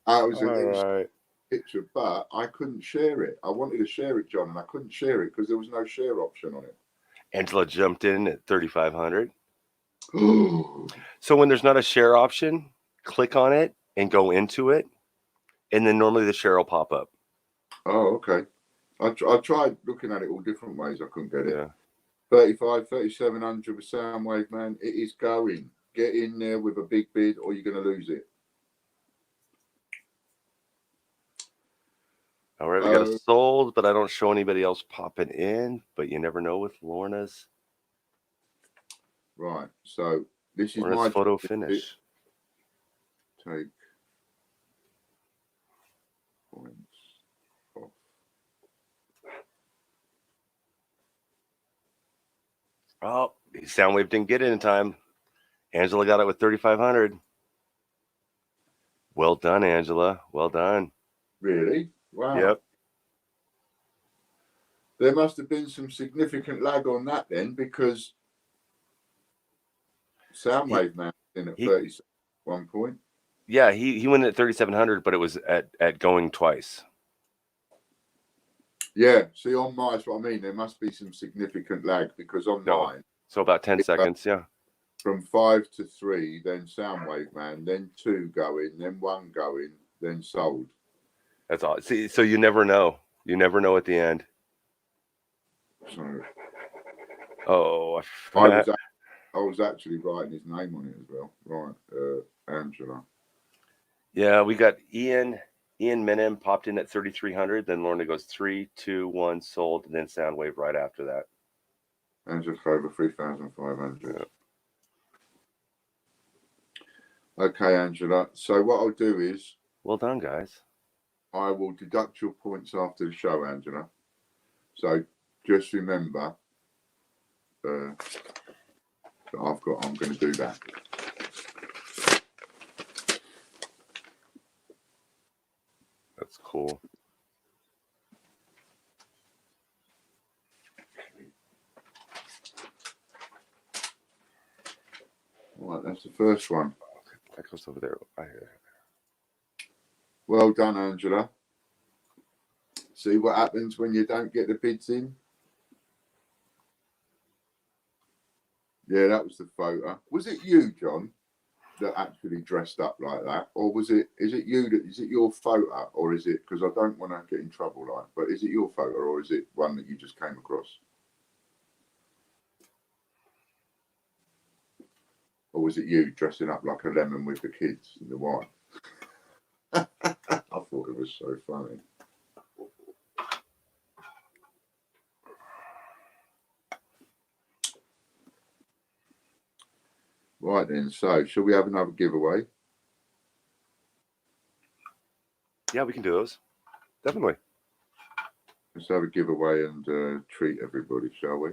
S1: It was a picture, but I couldn't share it. I wanted to share it, John, and I couldn't share it because there was no share option on it.
S3: Angela jumped in at 3,500. So when there's not a share option, click on it and go into it, and then normally the share will pop up.
S1: Oh, okay. I tried looking at it all different ways. I couldn't get it.
S3: Yeah.
S1: 35, 3,700 with Soundwave, man. It is going. Get in there with a big bid or you're going to lose it.
S3: All right, we got it sold, but I don't show anybody else popping in. But you never know with Lorna's.
S1: Right. So this is
S3: Lorna's
S1: my
S3: photo finish.
S1: Take points off.
S3: Oh, Soundwave didn't get it in time. Angela got it with 3,500. Well done, Angela. Well done.
S1: Really? Wow.
S3: Yep.
S1: There must have been some significant lag on that then, because Soundwave man in at 31 point.
S3: Yeah, he went at 3,700, but it was at going twice.
S1: Yeah, see on mine, that's what I mean. There must be some significant lag because on mine.
S3: So about 10 seconds, yeah.
S1: From 5 to 3, then Soundwave man, then 2 going, then 1 going, then sold.
S3: That's all. See, so you never know. You never know at the end.
S1: So,
S3: I
S1: was actually writing his name on it as well. Right, Angela.
S3: Yeah, we got Ian Minim popped in at 3,300. Then Lorna goes 3, 2, 1 sold, and then Soundwave right after that.
S1: Angela over 3,500. Yeah. Okay, Angela. So what I'll do is,
S3: well done, guys.
S1: I will deduct your points after the show, Angela. So just remember that I'm going to do that.
S3: That's cool.
S1: Right, that's the first one.
S3: That goes over there.
S1: Well done, Angela. See what happens when you don't get the bids in? Yeah, that was the photo. Was it you, John, that actually dressed up like that? Or is it your photo? Or is it, because I don't want to get in trouble, like, but is it your photo or is it one that you just came across? Or was it you dressing up like a lemon with the kids and the wife? I thought it was so funny. Right then, so shall we have another giveaway?
S3: Yeah, we can do those. Definitely.
S1: Let's have a giveaway and treat everybody, shall we?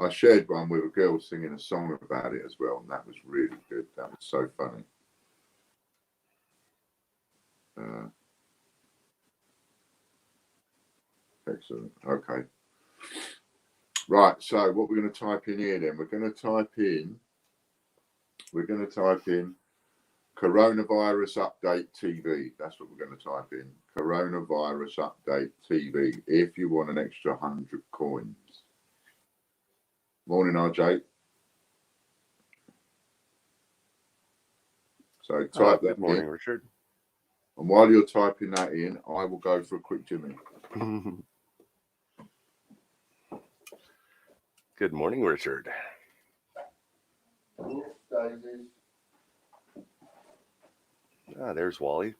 S1: I shared one with a girl singing a song about it as well, and that was really good. That was so funny. Excellent. Okay. Right. So what we're going to type in here then? We're going to type in coronavirus update TV. That's what we're going to type in. Coronavirus update TV. If you want an extra 100 coins. Morning, RJ. So type that
S3: good morning,
S1: in.
S3: Richard.
S1: And while you're typing that in, I will go for a quick Jimmy.
S3: Good morning, Richard. There's Wally.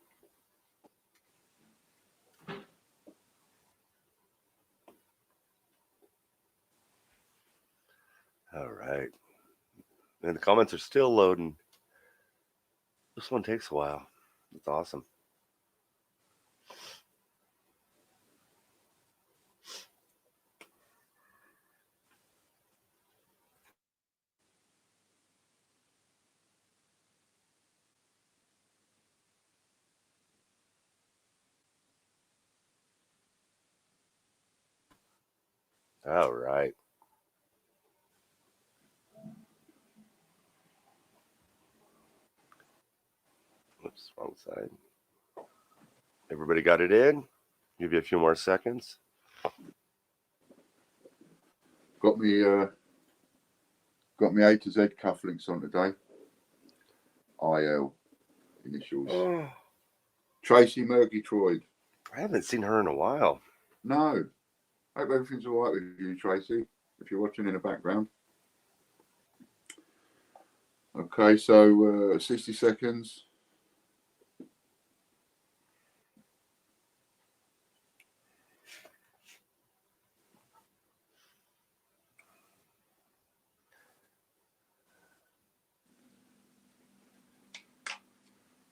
S3: All right. And the comments are still loading. This one takes a while. It's awesome. All right. Oops, wrong side. Everybody got it in? Give you a few more seconds.
S1: Got me A to Z cufflinks on today. IL initials.
S3: Oh,
S1: Tracy Murgatroyd.
S3: I haven't seen her in a while.
S1: No. Hope everything's all right with you, Tracy, if you're watching in the background. Okay, so 60 seconds.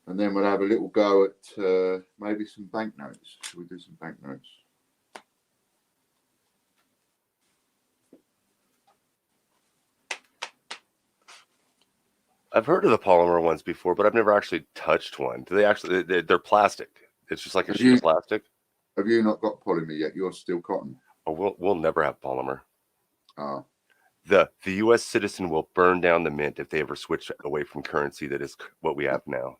S1: And then we'll have a little go at maybe some banknotes. Should we do some banknotes?
S3: I've heard of the polymer ones before, but I've never actually touched one. Do they actually? They're plastic. It's just like a sheet of plastic.
S1: Have you not got polymer yet? You're still cotton.
S3: Oh, we'll never have polymer.
S1: Ah.
S3: The U.S. citizen will burn down the mint if they ever switch away from currency that is what we have now.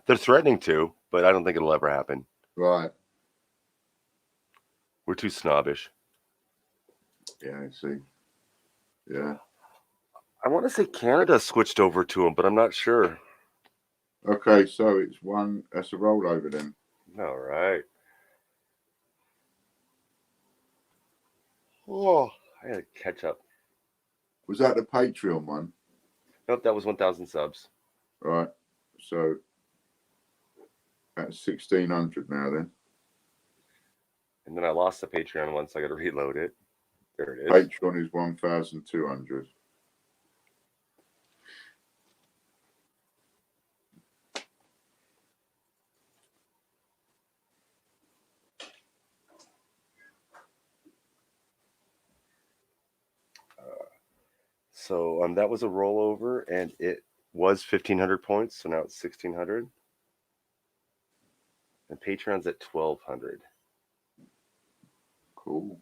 S3: They're threatening to, but I don't think it'll ever happen.
S1: Right.
S3: We're too snobbish.
S1: Yeah, I see. Yeah.
S3: I want to say Canada switched over to them, but I'm not sure.
S1: Okay, so it's one. That's a rollover then.
S3: All right. Oh, I had to catch up.
S1: Was that the Patreon one?
S3: Nope, that was 1,000 subs.
S1: Right. So that's 1,600 now then.
S3: And then I lost the Patreon one, so I got to reload it. There it is.
S1: Patreon is 1,200.
S3: So that was a rollover, and it was 1,500 points, so now it's 1,600. And Patreon's at 1,200.
S1: Cool.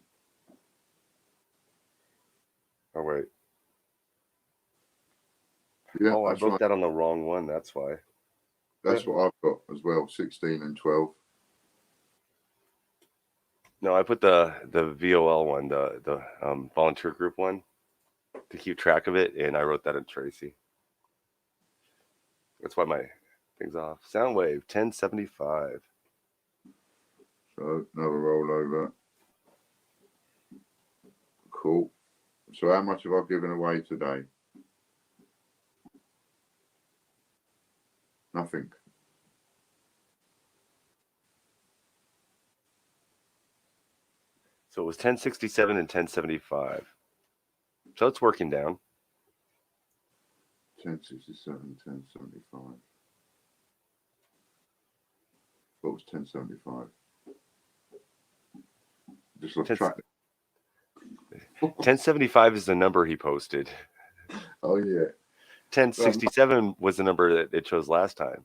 S3: Oh, wait.
S1: Yeah.
S3: Oh, I broke that on the wrong one. That's why.
S1: That's what I've got as well. 16 and 12.
S3: No, I put the VOL one, the volunteer group one, to keep track of it, and I wrote that in Tracy. That's why my thing's off. Soundwave 1075.
S1: So another rollover. Cool. So how much have I given away today? Nothing.
S3: So it was 1067 and 1075. So it's working down.
S1: 1067, 1075. What was 1075? Just lost track.
S3: 1075 is the number he posted.
S1: Oh, yeah.
S3: 1067 was the number that it chose last time.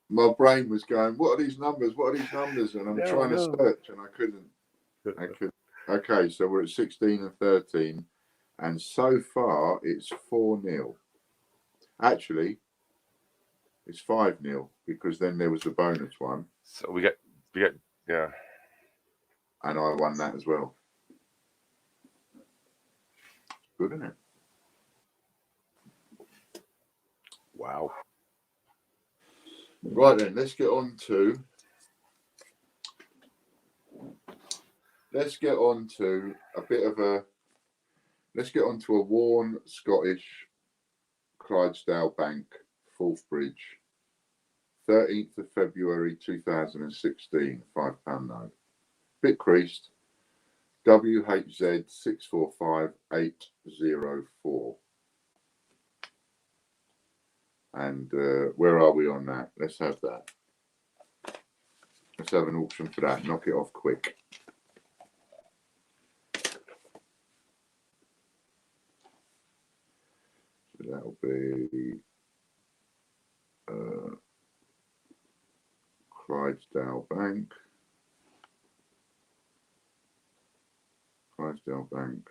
S1: My brain was going, what are these numbers? What are these numbers? And I'm trying to search and I couldn't. Okay, so we're at 16 and 13. And so far, it's 4-0. Actually, it's 5-0 because then there was the bonus one.
S3: So we got, yeah.
S1: And I won that as well. Good, isn't it?
S3: Wow.
S1: Right then, let's get on to a bit of a. Let's get on to a worn Scottish Clydesdale Bank, Forthbridge, 13th of February 2016, £5 note. Bit creased, WHZ 645804. And where are we on that? Let's have that. Let's have an auction for that. Knock it off quick. So that'll be Clydesdale Bank. Clydesdale Bank,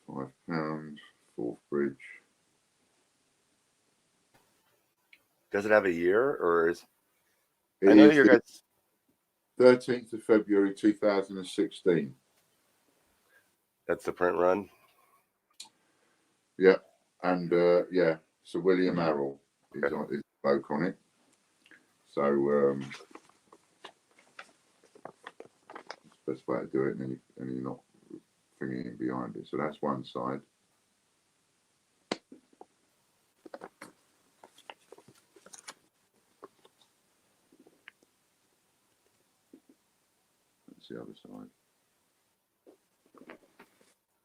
S1: £5, Forth Bridge.
S3: Does it have a year or is?
S1: It
S3: I know
S1: is
S3: your
S1: the
S3: guys.
S1: 13th of February 2016.
S3: That's the print run.
S1: Yeah, and yeah, Sir William Arrol is
S3: Okay.
S1: on, is the bloke on it. So that's the best way to do it, and you're not thinking in behind it. So that's one side. That's the other side.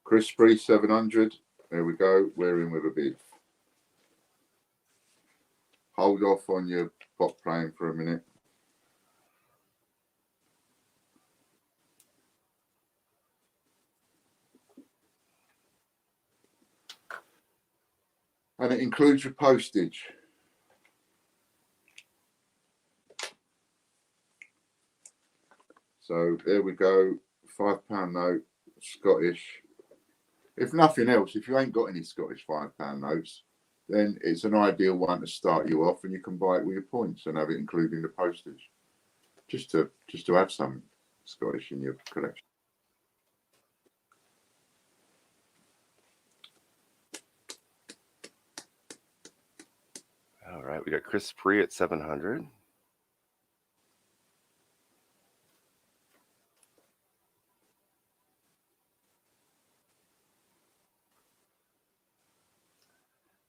S1: Chris Spree 700. There we go. We're in with a bid. Hold off on your pop playing for a minute. And it includes your postage. So there we go. £5 note, Scottish. If nothing else, if you ain't got any Scottish £5 notes, then it's an ideal one to start you off, and you can buy it with your points and have it including the postage. Just to have some Scottish in your collection.
S3: All right, we got Chris Spree at 700.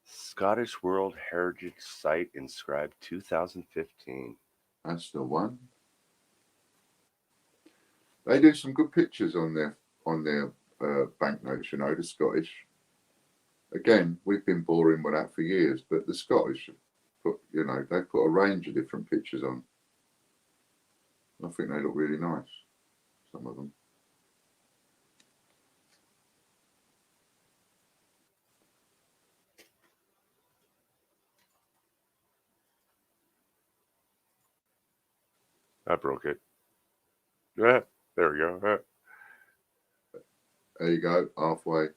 S3: Scottish World Heritage Site inscribed 2015.
S1: That's the one. They do some good pictures on their banknotes, you know, the Scottish. Again, we've been boring with that for years, but the Scottish put, you know, they put a range of different pictures on. I think they look really nice, some of them.
S3: I broke it. Yeah, there we go.
S1: There you go, halfway.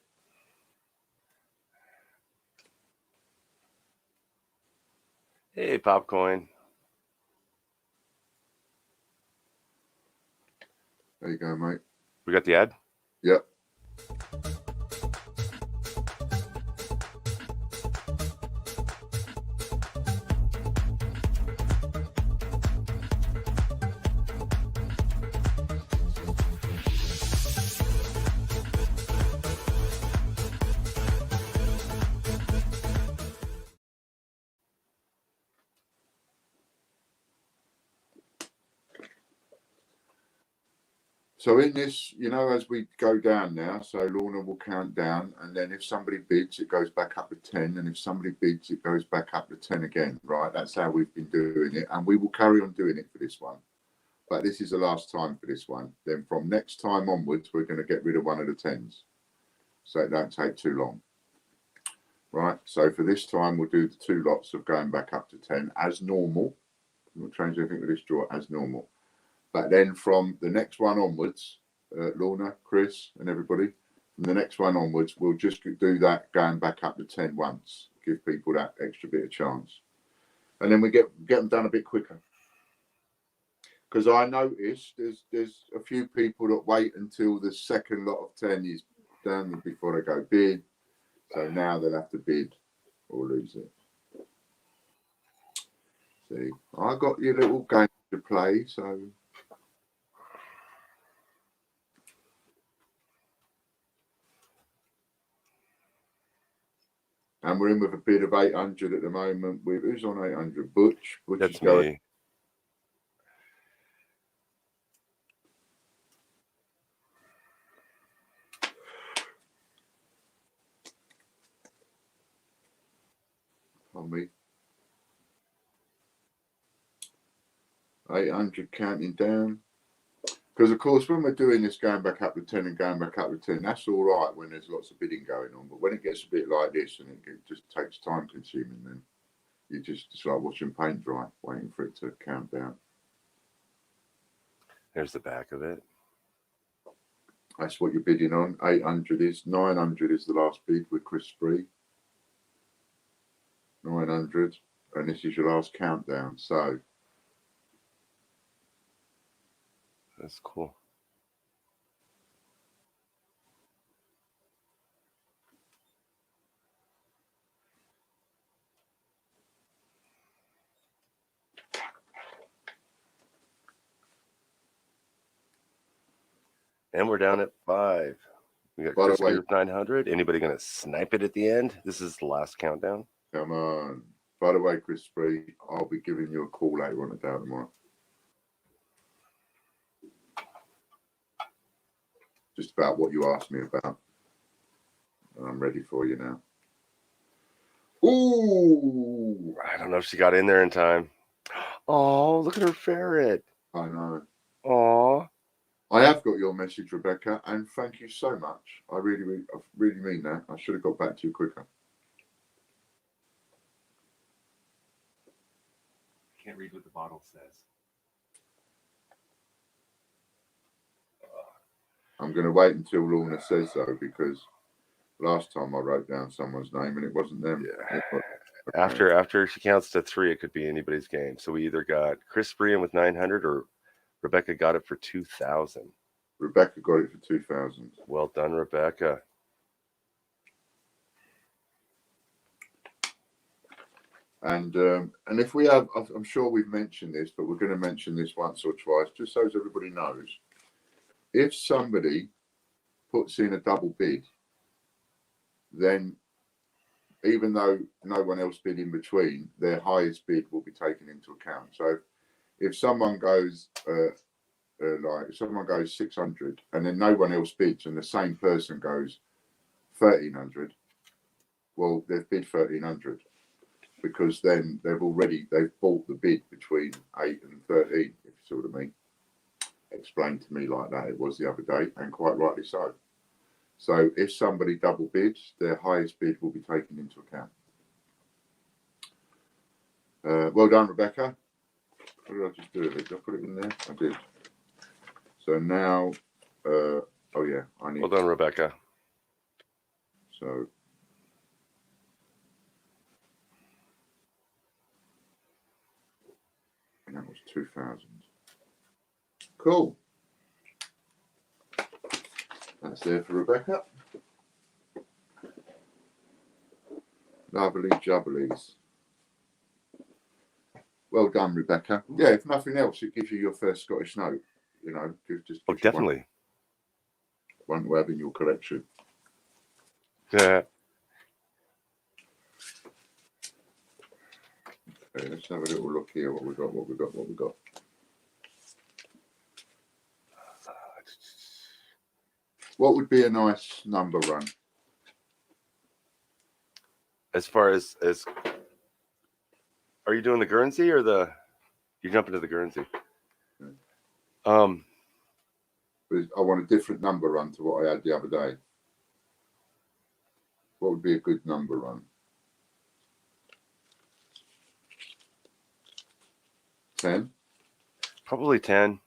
S3: Hey, Popcoin.
S1: There you go, mate.
S3: We got the ad?
S1: Yep. So in this, you know, as we go down now, so Lorna will count down, and then if somebody bids, it goes back up to 10, and if somebody bids, it goes back up to 10 again, right? That's how we've been doing it, and we will carry on doing it for this one. But this is the last time for this one. Then from next time onwards, we're going to get rid of one of the 10s, so it don't take too long. Right, so for this time, we'll do the 2 lots of going back up to 10 as normal. We'll change everything with this draw as normal. But then from the next one onwards, Lorna, Chris, and everybody, from the next one onwards, we'll just do that going back up to 10 once. Give people that extra bit of chance. And then we get them done a bit quicker. Because I noticed there's a few people that wait until the second lot of 10 is done before they go bid. So now they'll have to bid or lose it. See, I got your little game to play, so... And we're in with a bid of 800 at the moment. Who's on 800? Butch. Butch
S3: That's
S1: is going.
S3: me.
S1: On me. 800 counting down. Because, of course, when we're doing this going back up to 10 and going back up to 10, that's all right when there's lots of bidding going on. But when it gets a bit like this and it just takes time consuming, then it's like watching paint dry, waiting for it to count down.
S3: There's the back of it.
S1: That's what you're bidding on. 800 is 900 is the last bid with Chris Spree. 900, and this is your last countdown. So
S3: That's cool. And we're down at 5. We got
S1: By the
S3: Chris
S1: way-
S3: with 900. Anybody going to snipe it at the end? This is the last countdown.
S1: come on. By the way, Chris Spree, I'll be giving you a call later on today tomorrow. Just about what you asked me about. And I'm ready for you now. Ooh,
S3: I don't know if she got in there in time. Oh, look at her ferret.
S1: I know.
S3: Oh,
S1: I have got your message, Rebecca, and thank you so much. I really mean that. I should have got back to you quicker.
S3: can't read what the bottle says.
S1: I'm going to wait until Lorna says so, because last time I wrote down someone's name and it wasn't them.
S3: Yeah.
S1: It was-
S3: After she counts to 3, it could be anybody's game. So we either got Chris Brian with 900 or Rebecca got it for 2,000.
S1: Rebecca got it for 2,000.
S3: Well done, Rebecca.
S1: And if we have, I'm sure we've mentioned this, but we're going to mention this once or twice, just so as everybody knows. If somebody puts in a double bid, then even though no one else bid in between, their highest bid will be taken into account. So if someone goes if someone goes 600 and then no one else bids and the same person goes 1,300, well, they've bid 1,300 because then they've bought the bid between 8 and 13, if you see what I mean. Explained to me like that it was the other day, and quite rightly so. So if somebody double bids, their highest bid will be taken into account. Well done, Rebecca. What did I just do? Did I put it in there? I did. So now, oh yeah, I need.
S3: Well done, Rebecca.
S1: So. And that was 2,000. Cool. That's there for Rebecca. Lovely jubblies. Well done, Rebecca. Yeah, if nothing else, it gives you your first Scottish note. You know, just
S3: Oh, definitely.
S1: One to have in your collection.
S3: Yeah.
S1: Okay, let's have a little look here. What we got? What would be a nice number run?
S3: As far as are you doing the Guernsey or you jumping to the Guernsey?
S1: I want a different number run to what I had the other day. What would be a good number run? 10?
S3: Probably 10.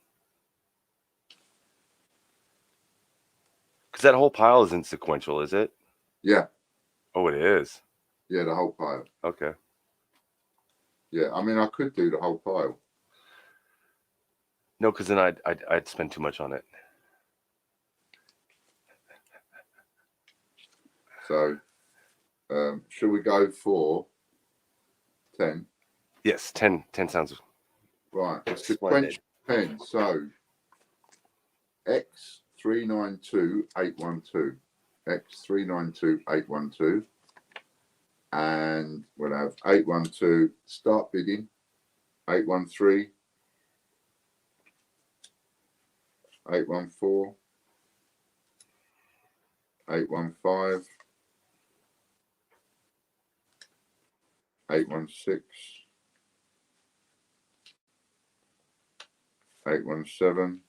S3: Because that whole pile is insequential, is it?
S1: Yeah.
S3: Oh, it is.
S1: Yeah, the whole pile.
S3: Okay.
S1: Yeah, I mean, I could do the whole pile.
S3: No, because then I'd spend too much on it.
S1: So, should we go for 10?
S3: Yes, 10 sounds
S1: Right, let's
S3: splendid.
S1: 10. So, X392812. X392812. And we'll have 812 start bidding. 813. 814. 815. 816. 817.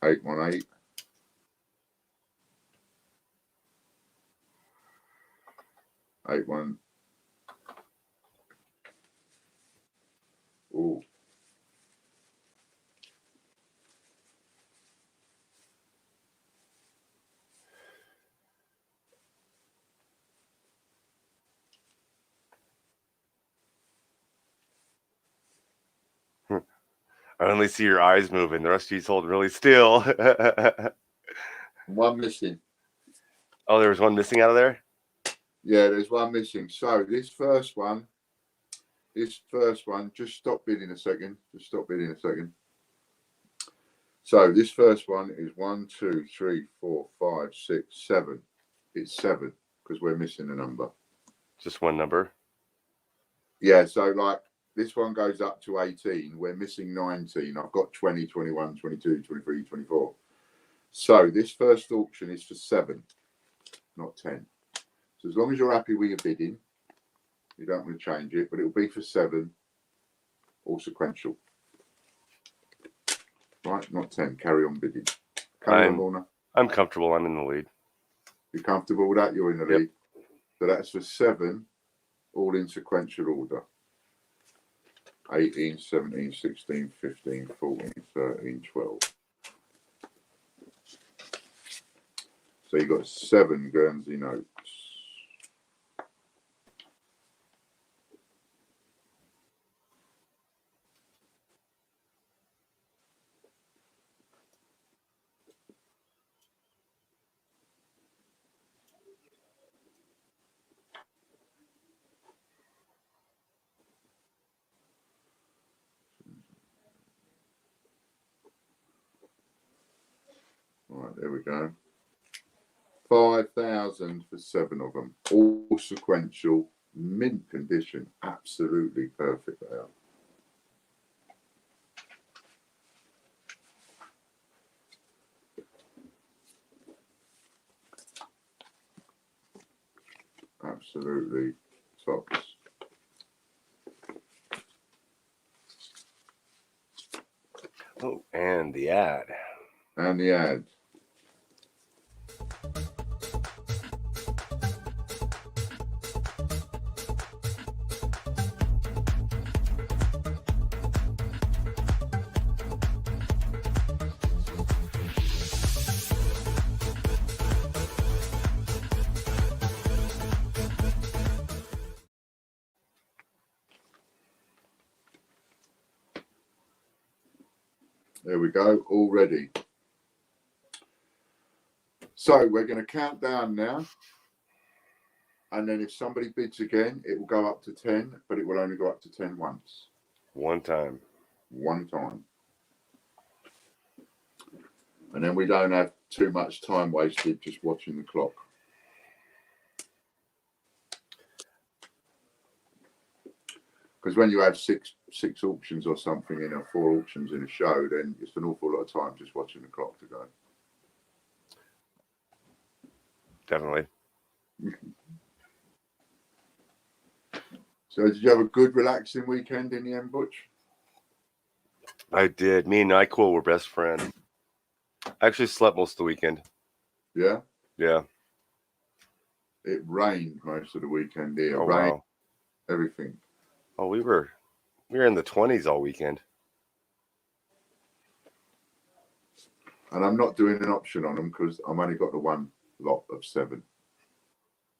S1: 818. 81. Ooh.
S3: I only see your eyes moving. The rest of you's holding really still.
S1: One missing.
S3: Oh, there was one missing out of there?
S1: Yeah, there's one missing. So this first one, just stop bidding a second. Just stop bidding a second. So this first one is 1, 2, 3, 4, 5, 6, 7. It's 7 because we're missing a number.
S3: Just one number?
S1: Yeah, so like this one goes up to 18. We're missing 19. I've got 20, 21, 22, 23, 24. So this first auction is for 7, not 10. So as long as you're happy with your bidding, you don't want to change it, but it will be for 7, all sequential. Right, not 10. Carry on bidding. Carry on, Lorna.
S3: I'm comfortable. I'm in the lead.
S1: You're comfortable with that? You're in the lead. So that's for 7, all in sequential order. 18, 17, 16, 15, 14, 13, 12. So you've got 7 Guernsey notes. All right, there we go. 5,000 for 7 of them, all sequential, mint condition, absolutely perfect they are. Absolutely tops.
S3: Oh, and the ad.
S1: And the ad. There we go, all ready. So we're going to count down now. And then if somebody bids again, it will go up to 10, but it will only go up to 10 once.
S3: One time.
S1: One time. And then we don't have too much time wasted just watching the clock. Because when you have six auctions or something in 4 auctions in a show, then it's an awful lot of time just watching the clock to go.
S3: Definitely.
S1: So did you have a good relaxing weekend in the end, Butch?
S3: I did. Me and NyQuil were best friends. I actually slept most of the weekend.
S1: Yeah?
S3: Yeah.
S1: It rained most of the weekend here.
S3: Oh,
S1: Rain,
S3: wow.
S1: everything.
S3: Oh, we were in the 20s all weekend.
S1: And I'm not doing an option on them because I've only got the one lot of 7.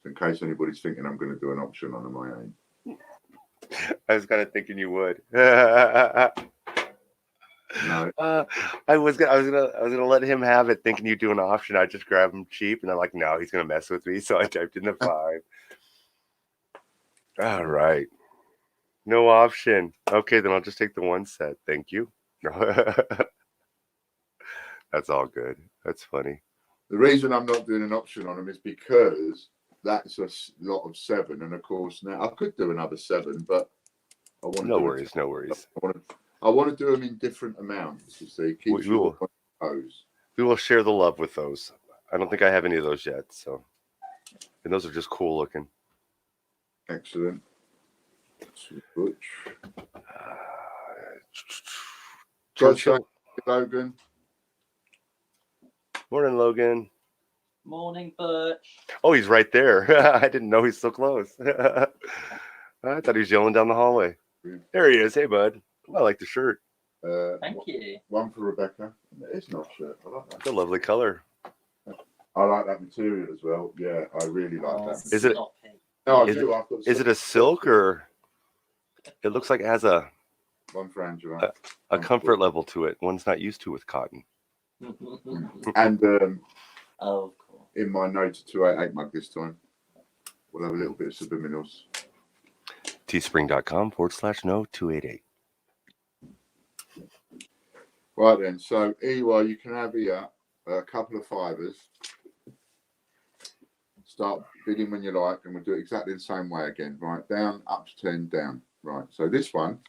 S1: So in case anybody's thinking I'm going to do an option on them, I ain't.
S3: I was kind of thinking you would.
S1: No.
S3: I was gonna let him have it, thinking you'd do an option. I just grab him cheap, and I'm like, no, he's gonna mess with me. So I typed in the 5. All right, no option. Okay, then I'll just take the 1 set. Thank you. That's all good. That's funny.
S1: The reason I'm not doing an option on them is because that's a lot of 7, and of course now I could do another 7, but I want to.
S3: No worries. No worries.
S1: I want to do them in different amounts. You see, keeps you on toes.
S3: We will share the love with those. I don't think I have any of those yet. So, and those are just cool looking.
S1: Excellent. Butch.
S3: Churchill.
S1: Logan.
S3: Morning, Logan.
S4: Morning, Butch.
S3: Oh, he's right there. I didn't know he's so close. I thought he was yelling down the hallway.
S1: Yeah.
S3: There he is. Hey, bud. I like the shirt.
S4: Thank you.
S1: One for Rebecca. It's not a shirt. I like that.
S3: It's a lovely color.
S1: I like that material as well. Yeah, I really like that.
S3: Is it?
S4: Stop it.
S1: No, I
S3: Is
S1: do. I've got
S3: Is it a silk or? It looks like it has a
S1: One for Angela.
S3: A comfort level to it. One's not used to with cotton.
S1: And
S4: Of course.
S1: in my Note 288 mug this time, we'll have a little bit of subliminals.
S3: Teespring.com/no288.
S1: Right then, so here you are. You can have here a couple of fivers. Start bidding when you like, and we'll do it exactly the same way again. Right, down, up to 10, down. Right, so this one,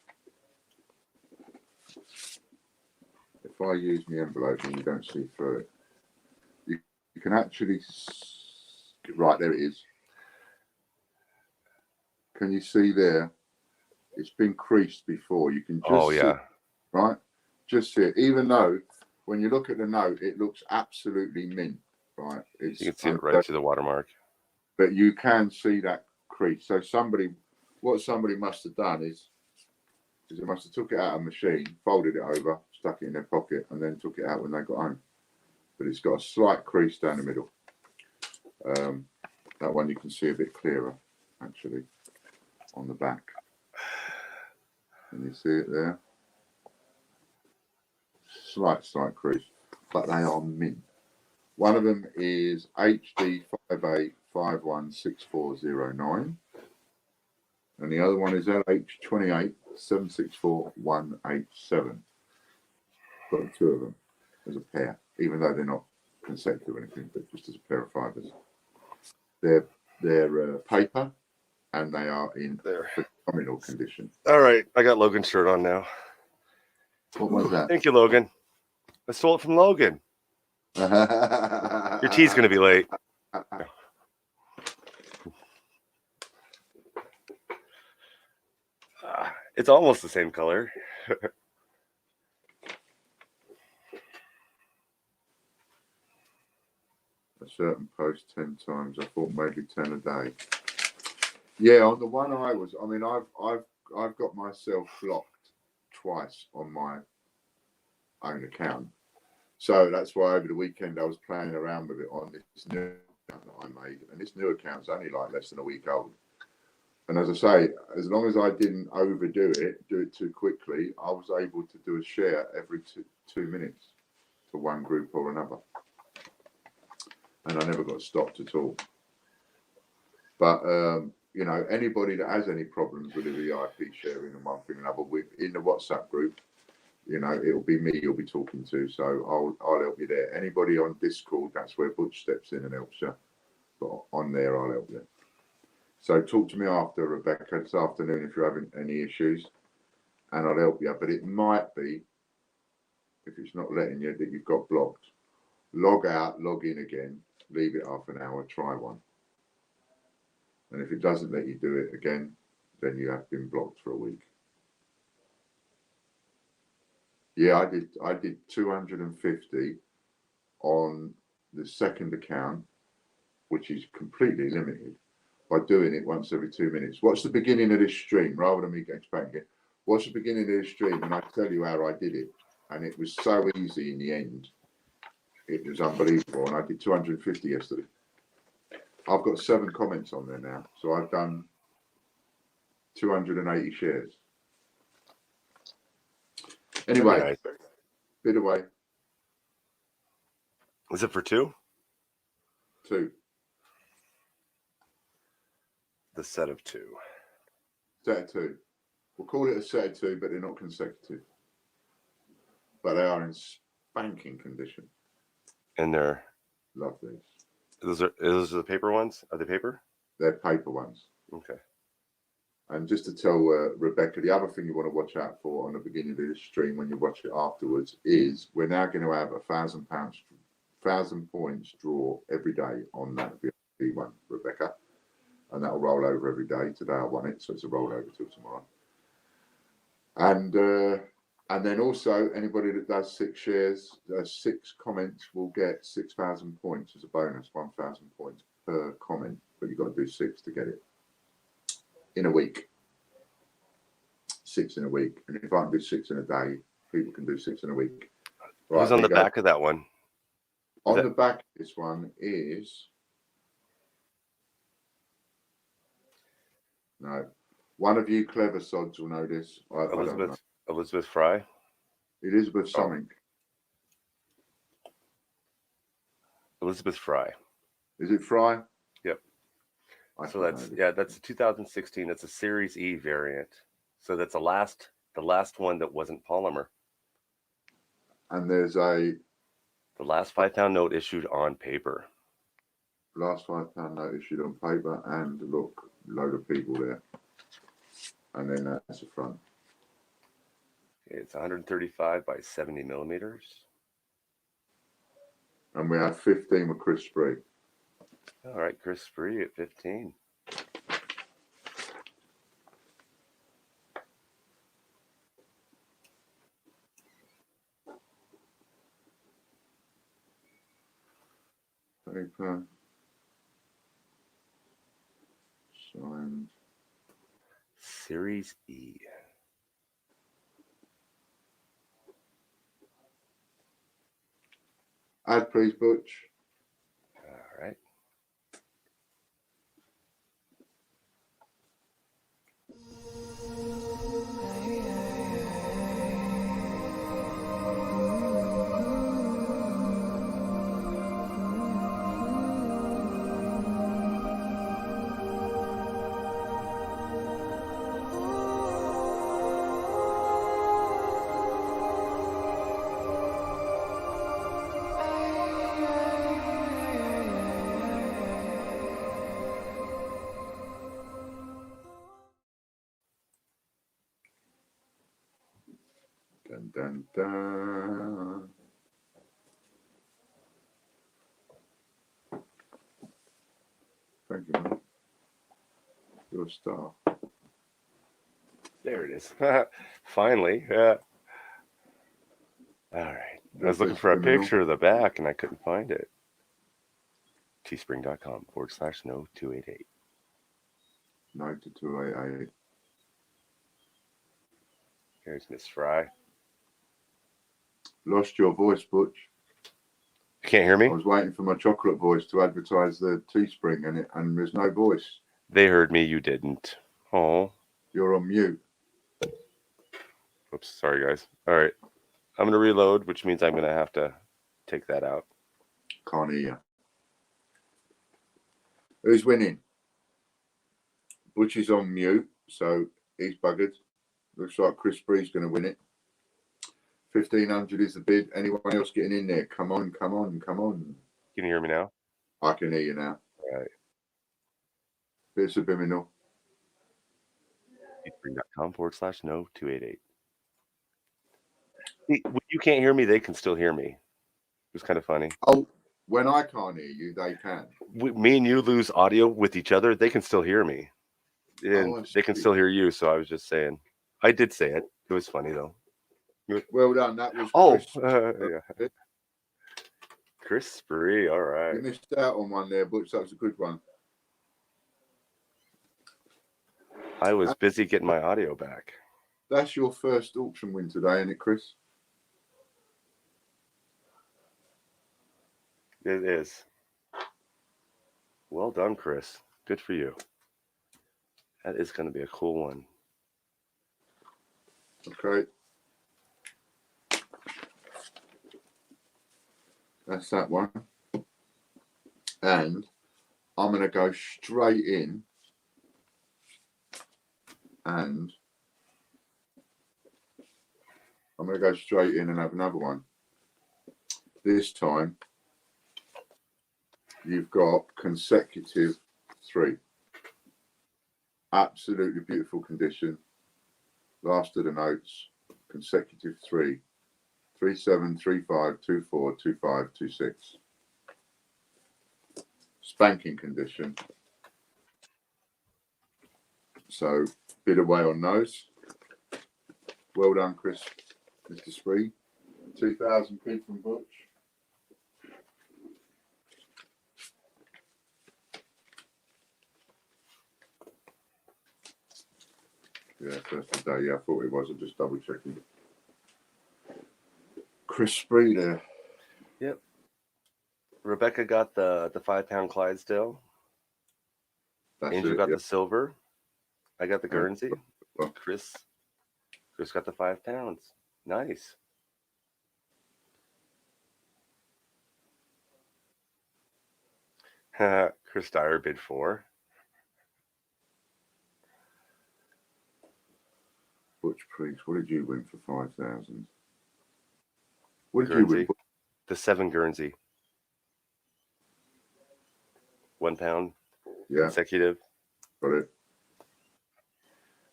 S1: if I use my envelope and you don't see through it, you can actually, right, there it is. Can you see there? It's been creased before. You can just see, right? Just see it. Even though when you look at the note, it looks absolutely mint, right? It's,
S3: you can see it right through the watermark.
S1: But you can see that crease. So what somebody must have done is they must have took it out of a machine, folded it over, stuck it in their pocket, and then took it out when they got home. But it's got a slight crease down the middle. That one you can see a bit clearer, actually, on the back. Can you see it there? Slight crease, but they are mint. One of them is HD58516409, and the other one is LH28764-187. Got two of them as a pair, even though they're not consecutive or anything, but just as a pair of fibers. They're paper, and they are in phenomenal condition.
S3: All right, I got Logan's shirt on now.
S1: What was that?
S3: Thank you, Logan. I stole it from Logan. Your tea's gonna be late. It's almost the same color.
S1: A certain post 10 times. I thought maybe 10 a day. Yeah, on the one I've got myself blocked twice on my own account. So that's why over the weekend I was playing around with it on this new account that I made. And this new account's only like less than a week old. And as I say, as long as I didn't overdo it, do it too quickly, I was able to do a share every 2 minutes to one group or another. And I never got stopped at all. But, you know, anybody that has any problems with the VIP sharing and one thing or another in the WhatsApp group, you know, it'll be me you'll be talking to. So I'll help you there. Anybody on Discord, that's where Butch steps in and helps you. But on there, I'll help you. So talk to me after, Rebecca, this afternoon if you're having any issues, and I'll help you. But it might be, if it's not letting you, that you've got blocked. Log out, log in again, leave it half an hour, try one. And if it doesn't let you do it again, then you have been blocked for a week. Yeah, I did 250 on the second account, which is completely limited, by doing it once every 2 minutes. What's the beginning of this stream? Rather than me explaining it, what's the beginning of this stream? And I tell you how I did it. And it was so easy in the end. It was unbelievable. And I did 250 yesterday. I've got 7 comments on there now. So I've done 280 shares. Anyway,
S3: Nice.
S1: bid away.
S3: Is it for 2?
S1: 2.
S3: The set of 2.
S1: Set of 2. We'll call it a set of 2, but they're not consecutive. But they are in spanking condition.
S3: And they're
S1: Love these.
S3: those are the paper ones? Are they paper?
S1: They're paper ones.
S3: Okay.
S1: And just to tell Rebecca, the other thing you want to watch out for on the beginning of this stream when you watch it afterwards is we're now going to have £1,000 points draw every day on that VIP one, Rebecca. And that'll roll over every day. Today I won it, so it's a rollover till tomorrow. And then also anybody that does 6 shares, 6 comments will get 6,000 points as a bonus, 1,000 points per comment. But you've got to do 6 to get it in a week. 6 in a week. And if I can do 6 in a day, people can do 6 in a week. Right,
S3: who's on the back of that one?
S1: On the back of this one is no. One of you clever sods will know this. I don't know.
S3: Elizabeth Fry.
S1: Elizabeth something.
S3: Elizabeth Fry.
S1: Is it Fry?
S3: Yep.
S1: I
S3: So
S1: don't
S3: that's
S1: know.
S3: yeah, that's a 2016. That's a Series E variant. So that's the last one that wasn't polymer.
S1: And there's a
S3: The last £5 note issued on paper.
S1: last £5 note issued on paper, and look, load of people there. And then that's the front.
S3: It's 135 by 70 millimeters.
S1: And we have 15 with Chris Spree.
S3: All right, Chris Spree at 15.
S1: Paper. Signed.
S3: Series E.
S1: Add, please, Butch.
S3: All right.
S1: Dun, dun, dun. Thank you, man. You're a star.
S3: There it is. Finally. Yeah. All right. I was looking for a picture of the back and I couldn't find it. Teespring.com/no288.
S1: 9288.
S3: Here's Miss Fry.
S1: Lost your voice, Butch.
S3: You can't hear me?
S1: I was waiting for my chocolate voice to advertise the Teespring in it, and there's no voice.
S3: They heard me. You didn't. Oh.
S1: You're on mute.
S3: Oops. Sorry, guys. All right. I'm going to reload, which means I'm going to have to take that out.
S1: Can't hear you. Who's winning? Butch is on mute, so he's buggered. Looks like Chris Spree's going to win it. 1,500 is the bid. Anyone else getting in there? Come on, come on, come on.
S3: Can you hear me now?
S1: I can hear you now.
S3: All right.
S1: Bit subliminal.
S3: Teespring.com/no288. When you can't hear me, they can still hear me. It was kind of funny.
S1: Oh, when I can't hear you, they can.
S3: Me and you lose audio with each other. They can still hear me. And they can still hear you. So I was just saying. I did say it. It was funny, though.
S1: Well done. That was
S3: Chris.
S1: Yeah.
S3: Chris Spree. All right.
S1: You missed out on one there, Butch. That was a good one.
S3: I was busy getting my audio back.
S1: That's your first auction win today, isn't it, Chris?
S3: It is. Well done, Chris. Good for you. That is going to be a cool one.
S1: Okay. That's that one. And I'm going to go straight in and I'm going to go straight in and have another one. This time, you've got consecutive 3. Absolutely beautiful condition. Last of the notes, consecutive 3. 37, 35, 24, 25, 26. Spanking condition. So, bid away on those. Well done, Chris, Mr. Spree. 2,000 quid from Butch. Yeah, first of the day. Yeah, I thought it was. I'm just double checking. Chris Spree there.
S3: Yep. Rebecca got the 5-pound Clydesdale.
S1: That's
S3: Angel
S1: it,
S3: got
S1: yep.
S3: the silver. I got the Guernsey.
S1: Well,
S3: Chris Chris got the 5 pounds. Nice. Chris Dyer bid 4.
S1: Butch Priest, what did you win for 5,000? What did
S3: Guernsey.
S1: you win?
S3: The 7 Guernsey. 1 pound.
S1: Yeah,
S3: Consecutive.
S1: got it.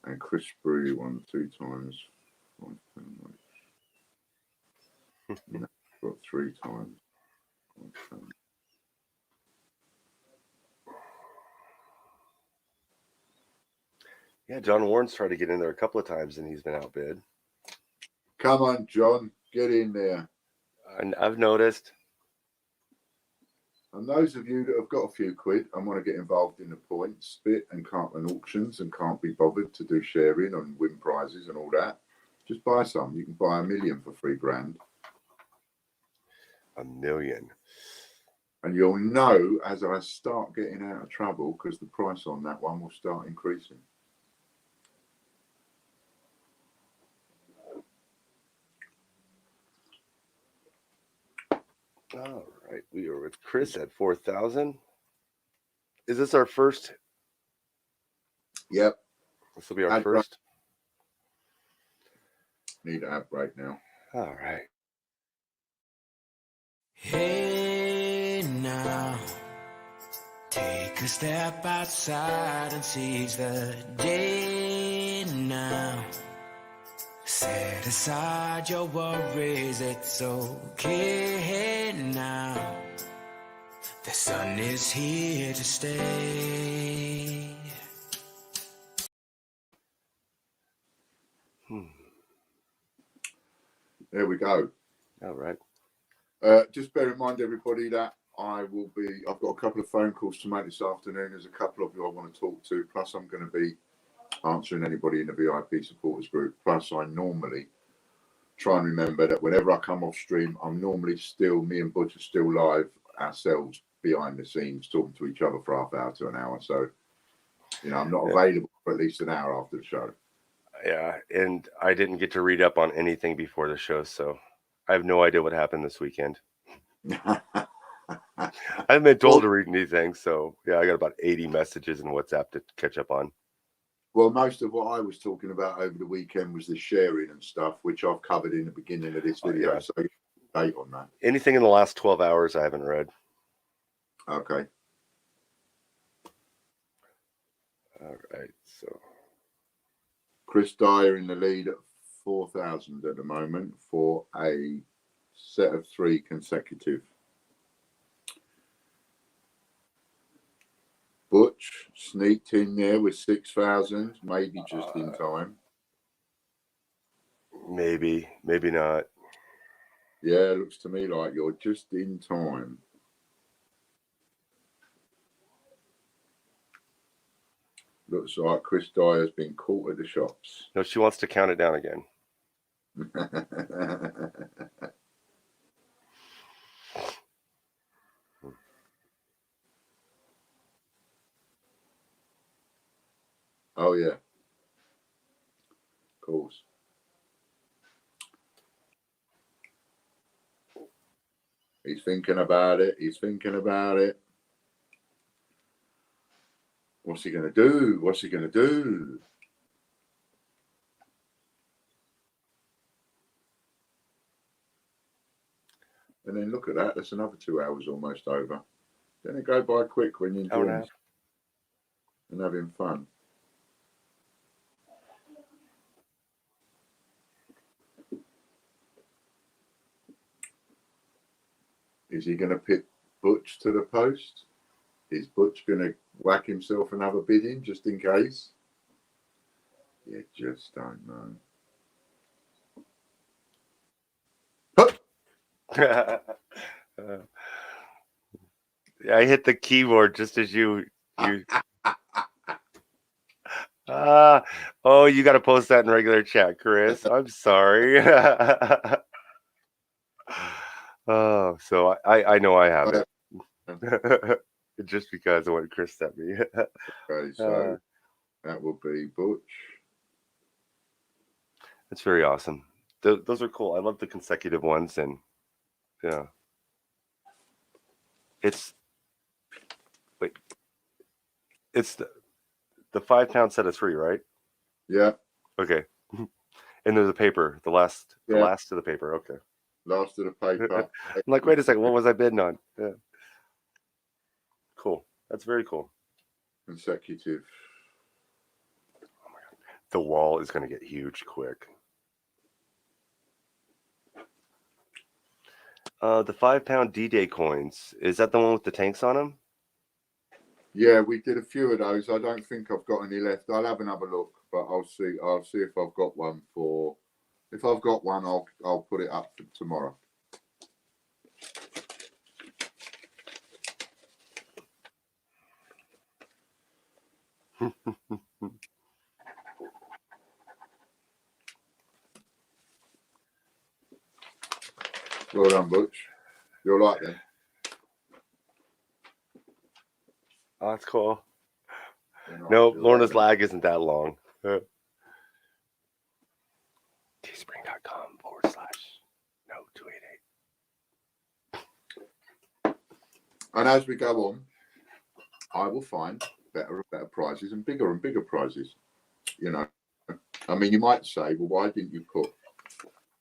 S1: And Chris Brew won 2 times. 5 pound each. No, got 3 times. 5 pound.
S3: Yeah, John Warren's tried to get in there a couple of times and he's been outbid.
S1: Come on, John, get in there.
S3: And I've noticed.
S1: And those of you that have got a few quid and want to get involved in the points bit and can't run auctions and can't be bothered to do sharing and win prizes and all that, just buy some. You can buy 1 million for $3,000.
S3: 1 million.
S1: And you'll know as I start getting out of trouble because the price on that one will start increasing.
S3: All right. We are with Chris at 4,000. Is this our first?
S1: Yep.
S3: This will be our
S1: Ad break.
S3: first.
S1: Need an ad break now.
S3: All right.
S2: Hey now, take a step outside and seize the day now. Set aside your worries, it's okay now. The sun is here to stay.
S1: There we go.
S3: All right.
S1: Just bear in mind, everybody, that I've got a couple of phone calls to make this afternoon. There's a couple of you I want to talk to. Plus, I'm going to be answering anybody in the VIP supporters group. Plus, I normally try and remember that whenever I come off stream, I'm normally still, me and Butch are still live ourselves behind the scenes talking to each other for half hour to an hour. So, I'm not available for at least an hour after the show.
S3: Yeah. And I didn't get to read up on anything before the show, so I have no idea what happened this weekend. I haven't been told to read anything, so yeah, I got about 80 messages in WhatsApp to catch up on.
S1: Well, most of what I was talking about over the weekend was the sharing and stuff, which I've covered in the beginning of this video.
S3: Yeah.
S1: So, date on that.
S3: Anything in the last 12 hours I haven't read.
S1: Okay.
S3: All right, so
S1: Chris Dyer in the lead at 4,000 at the moment for a set of 3 consecutive. Butch sneaked in there with 6,000, maybe just in time.
S3: maybe not.
S1: Yeah, looks to me like you're just in time. Looks like Chris Dyer's been caught at the shops.
S3: No, she wants to count it down again.
S1: Oh, yeah. Of course. He's thinking about it. He's thinking about it. What's he going to do? What's he going to do? And then look at that. That's another 2 hours almost over. Then it go by quick when you're enjoying and having fun. Is he going to pick Butch to the post? Is Butch going to whack himself another bidding just in case? You just don't know.
S3: Yeah, I hit the keyboard just as you. Oh, you got to post that in regular chat, Chris. I'm sorry. Oh, so I know I have it. Just because of what Chris sent me.
S1: Okay, so that will be Butch.
S3: That's very awesome. Those are cool. I love the consecutive ones, and yeah, it's it's the 5 pound set of 3, right?
S1: Yeah,
S3: Okay. And there's a paper, the last of the paper. Okay.
S1: last of the paper.
S3: I'm like, wait a second, what was I bidding on? Yeah. Cool. That's very cool.
S1: Consecutive.
S3: The wall is going to get huge quick. The 5 pound D-Day coins, is that the one with the tanks on them?
S1: Yeah, we did a few of those. I don't think I've got any left. I'll have another look, but I'll see. I'll see if I've got one for. If I've got one, I'll put it up for tomorrow. Well done, Butch. You're right then.
S3: Oh, that's cool.
S1: You're
S3: No,
S1: right, you're
S3: Lorna's
S1: right.
S3: lag isn't that long. Teespring.com/no288.
S1: And as we go on, I will find better and better prizes and bigger prizes. You know, I mean, you might say, well, why didn't you put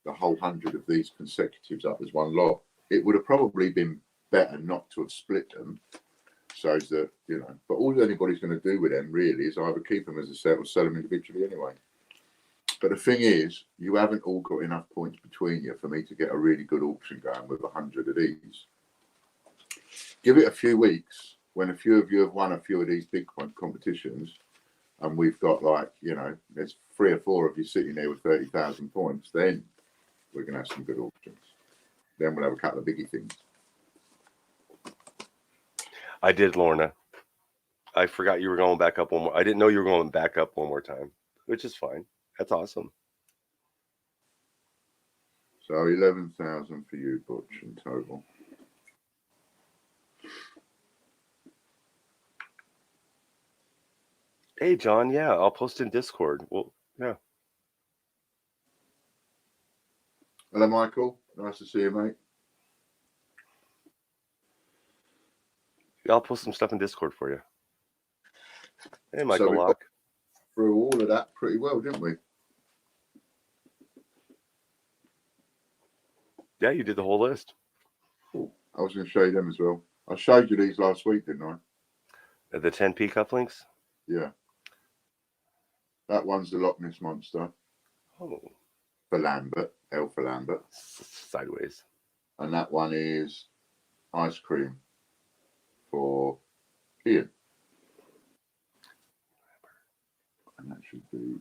S1: the whole 100 of these consecutives up as one lot? It would have probably been better not to have split them, so that, you know, but all anybody's going to do with them really is either keep them as a set or sell them individually anyway. But the thing is, you haven't all got enough points between you for me to get a really good auction going with 100 of these. Give it a few weeks when a few of you have won a few of these big competitions, and we've got, like, you know, there's 3 or 4 of you sitting there with 30,000 points, then we're going to have some good auctions. Then we'll have a couple of biggie things.
S3: I did, Lorna. I forgot you were going back up one more. I didn't know you were going back up one more time, which is fine. That's awesome.
S1: So 11,000 for you, Butch, in total.
S3: Hey, John. Yeah, I'll post in Discord. Well, yeah.
S1: Hello, Michael. Nice to see you, mate.
S3: Yeah, I'll post some stuff in Discord for you. Hey, Michael
S1: So we got
S3: Locke.
S1: through all of that pretty well, didn't we?
S3: Yeah, you did the whole list.
S1: Cool. I was going to show you them as well. I showed you these last week, didn't I?
S3: The 10p cufflinks?
S1: Yeah. That one's the Loch Ness Monster
S3: Oh,
S1: for Lambert, L for Lambert.
S3: sideways.
S1: And that one is Ice Cream for Ian. And that should be...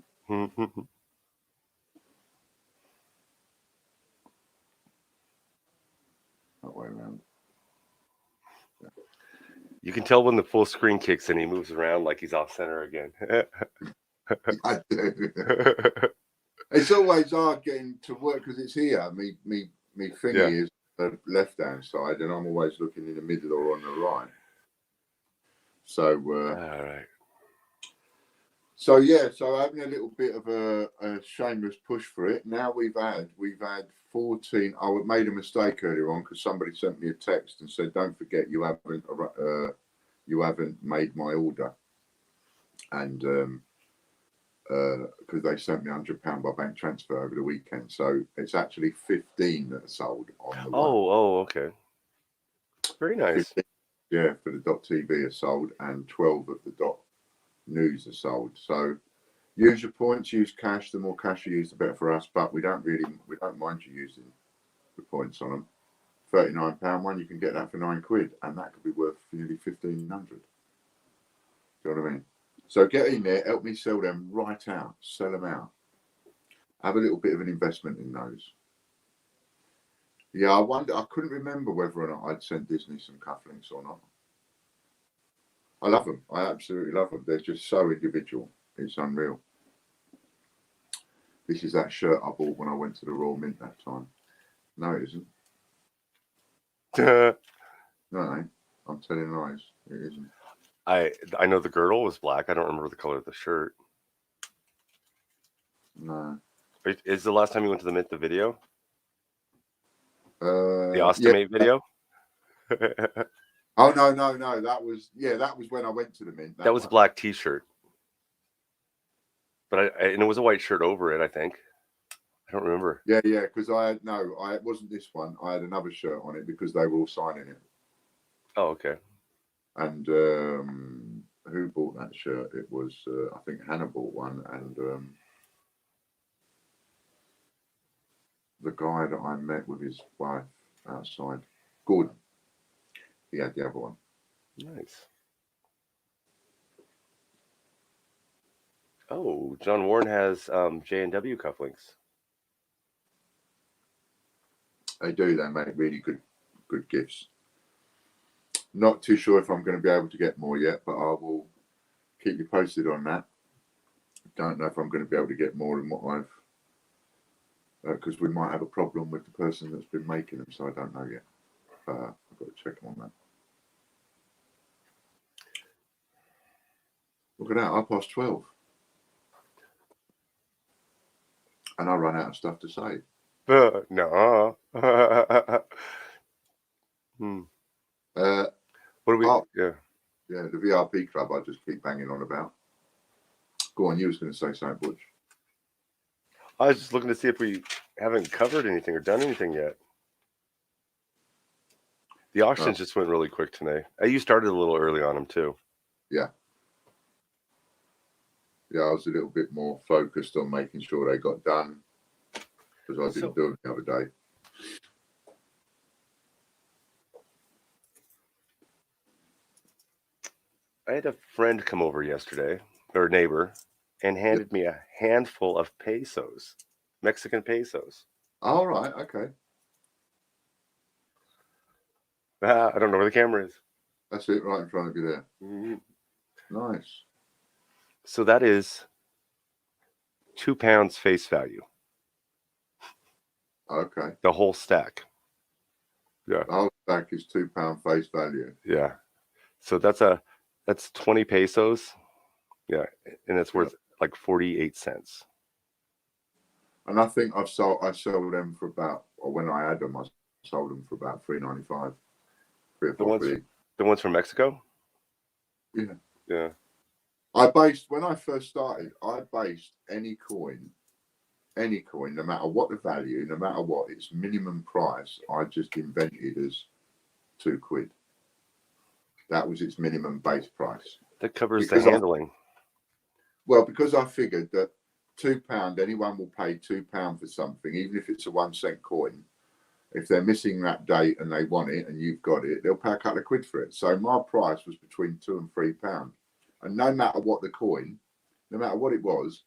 S1: that way around. Yeah.
S3: You can tell when the full screen kicks in, he moves around like he's off center again.
S1: I do. It's always hard getting to work because it's here. Me thingy is the left hand side, and I'm always looking in the middle or on the right. So,
S3: all right.
S1: So yeah, so having a little bit of a shameless push for it. Now we've had 14. I made a mistake earlier on because somebody sent me a text and said, "Don't forget you haven't made my order," and because they sent me £100 by bank transfer over the weekend, so it's actually 15 that are sold on the one.
S3: Oh, okay. Very nice.
S1: 15, yeah, for the .tv are sold, and 12 of the .news are sold. So use your points, use cash. The more cash you use, the better for us. But we don't mind you using the points on them. £39 one, you can get that for £9, and that could be worth nearly 1,500. Do you know what I mean? So get in there, help me sell them right out, sell them out. Have a little bit of an investment in those. Yeah, I couldn't remember whether or not I'd sent Disney some cufflinks or not. I love them. I absolutely love them. They're just so individual. It's unreal. This is that shirt I bought when I went to the Royal Mint that time. No, it isn't. No, it ain't. I'm telling lies. It isn't.
S3: I know the girdle was black. I don't remember the color of the shirt.
S1: No.
S3: Wait, is the last time you went to the Mint the video? The
S1: Yeah.
S3: Ostomate video?
S1: Oh no. That was when I went to the Mint.
S3: That was a
S1: one.
S3: black T-shirt, but and it was a white shirt over it. I think. I don't remember.
S1: Yeah, because it wasn't this one. I had another shirt on it because they were all signing it.
S3: Oh, okay.
S1: And who bought that shirt? It was I think Hannah bought one, and the guy that I met with his wife outside, Gordon, he had the other one.
S3: Nice. Oh, John Warren has J&W cufflinks.
S1: They do. They make really good gifts. Not too sure if I'm going to be able to get more yet, but I will keep you posted on that. Don't know if I'm going to be able to get more than what I've, because we might have a problem with the person that's been making them, so I don't know yet. I've got to check on that. Look at that, 12:30. And I run out of stuff to say.
S3: No. What do we? Yeah.
S1: Yeah, the VRP club I just keep banging on about. Go on, you was going to say something, Butch.
S3: I was just looking to see if we haven't covered anything or done anything yet. The auctions just went really quick today. You started a little early on them too.
S1: Yeah. Yeah, I was a little bit more focused on making sure they got done because I didn't do them the other day.
S3: I had a friend come over yesterday, or a neighbor, and handed me a handful of pesos, Mexican pesos.
S1: All right, okay.
S3: I don't know where the camera is.
S1: That's it, right in front of you there.
S3: Mm-hmm.
S1: Nice.
S3: So that is £2 face value.
S1: Okay.
S3: The whole stack. Yeah.
S1: The whole stack is £2 face value.
S3: Yeah. So that's 20 pesos. Yeah, and it's worth like 48 cents.
S1: And I think I sold them for about, or when I had them, I sold them for about $3.95.
S3: The ones from Mexico?
S1: Yeah.
S3: Yeah.
S1: When I first started, I based any coin, no matter what the value, no matter what its minimum price, I just invented as £2. That was its minimum base price.
S3: That covers the handling.
S1: Because I figured that £2, anyone will pay £2 for something, even if it's a 1 cent coin. If they're missing that date and they want it and you've got it, they'll pay a couple of quid for it. So my price was between £2 and £3. And no matter what the coin, no matter what it was,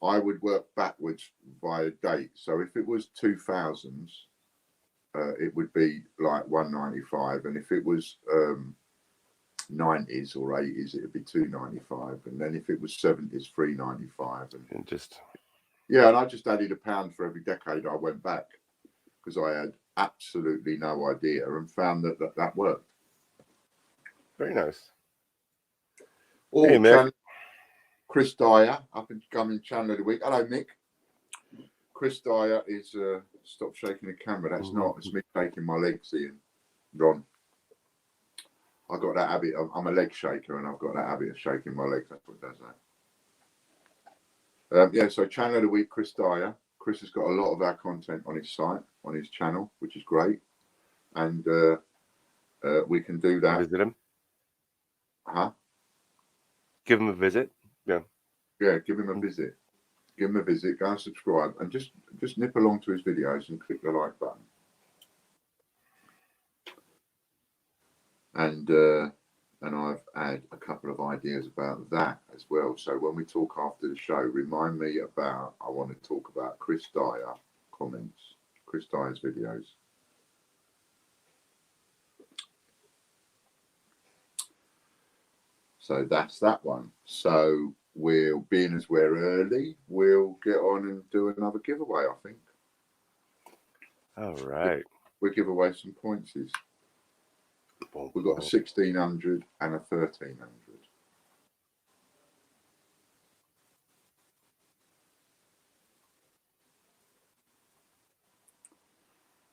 S1: I would work backwards by date. So if it was 2000s, it would be like £1.95, and if it was 90s or 80s, it would be £2.95, and then if it was 70s, £3.95, and
S3: just
S1: and I just added £1 for every decade I went back because I had absolutely no idea and found that worked.
S3: Very nice.
S1: Oh, hey, Mick. Chris Dyer, up and coming channel of the week. Hello, Mick. Chris Dyer is stop shaking the camera. That's not. It's me shaking my legs, Ian. Ron. I got that habit. I'm a leg shaker, and I've got that habit of shaking my legs. That's what does that. So channel of the week, Chris Dyer. Chris has got a lot of our content on his site, on his channel, which is great, and we can do that.
S3: Visit him.
S1: Huh?
S3: Give him a visit. Yeah.
S1: Yeah, give him a visit. Give him a visit. Go and subscribe, and just nip along to his videos and click the like button. And I've had a couple of ideas about that as well. So when we talk after the show, remind me about, I want to talk about Chris Dyer comments, Chris Dyer's videos. So that's that one. So being as we're early, we'll get on and do another giveaway, I think.
S3: All right.
S1: We'll give away some points. We've got a 1600 and a 1300.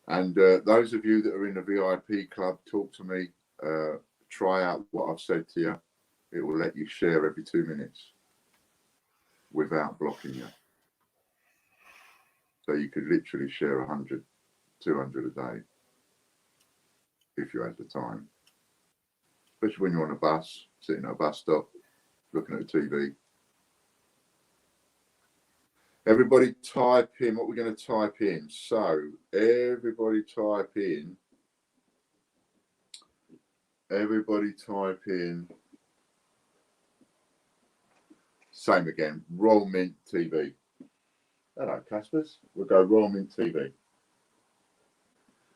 S1: And those of you that are in the VIP club, talk to me. Try out what I've said to you. It will let you share every 2 minutes without blocking you. So you could literally share 100, 200 a day if you had the time. Especially when you're on a bus, sitting at a bus stop, looking at the TV. Everybody type in what we're going to type in. So everybody type in. Same again. Royal Mint TV. Hello, Caspers. We'll go Royal Mint TV.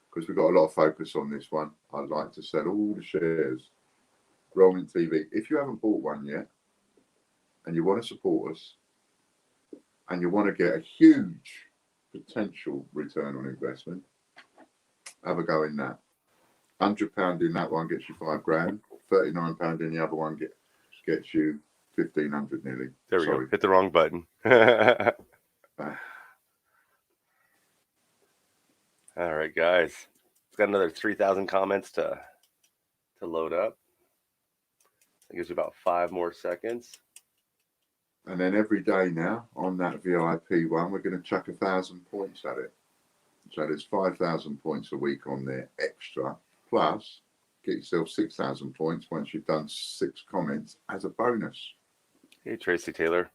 S1: Because we've got a lot of focus on this one. I'd like to sell all the shares. Royal Mint TV. If you haven't bought one yet, and you want to support us, and you want to get a huge potential return on investment, have a go in that. £100 in that one gets you £5,000. £39 in the other one gets you 1,500 nearly.
S3: There we go. Hit the wrong button. All right, guys. It's got another 3,000 comments to load up. It gives you about 5 more seconds.
S1: And then every day now on that VIP one, we're going to chuck 1,000 points at it. So there's 5,000 points a week on there extra. Plus, get yourself 6,000 points once you've done 6 comments as a bonus.
S3: Hey, Tracy Taylor.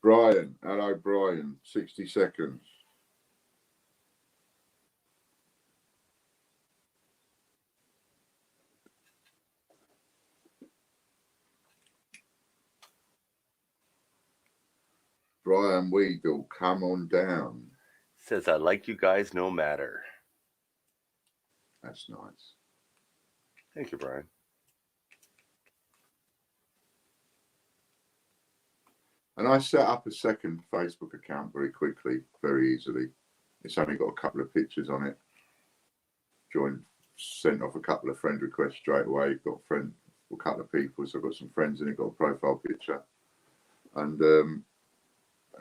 S1: Brian. Hello, Brian. 60 seconds. Brian Weedle, come on down.
S3: Says, I like you guys no matter.
S1: That's nice.
S3: Thank you, Brian.
S1: And I set up a second Facebook account very quickly, very easily. It's only got a couple of pictures on it. Sent off a couple of friend requests straight away. Got a couple of people, so I've got some friends in it, got a profile picture. And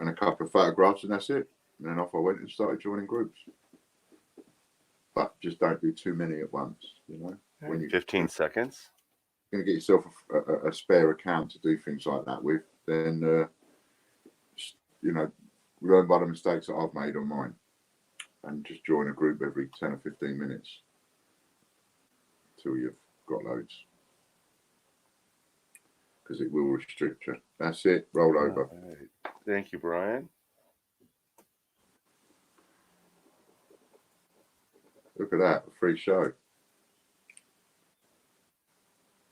S1: a couple of photographs, and that's it. And then off I went and started joining groups. But just don't do too many at once, you know.
S3: When you 15 seconds.
S1: You're going to get yourself a spare account to do things like that with, then, learn by the mistakes that I've made on mine. And just join a group every 10 or 15 minutes until you've got loads. Because it will restrict you. That's it. Roll over.
S3: Right. Thank you, Brian.
S1: Look at that. A free show.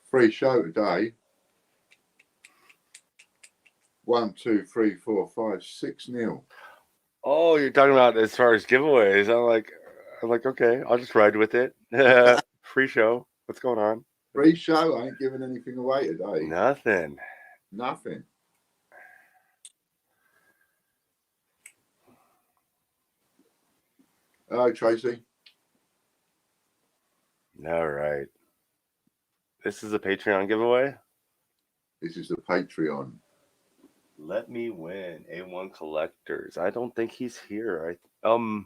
S1: Free show today. 1, 2, 3, 4, 5, 6 nil.
S3: Oh, you're talking about as far as giveaways. I'm like, okay, I'll just ride with it. Free show. What's going on?
S1: Free show. I ain't giving anything away today.
S3: Nothing.
S1: Hello, Tracy.
S3: All right. This is a Patreon giveaway.
S1: This is the Patreon.
S3: Let me win. A1 Collectors. I don't think he's here. A1.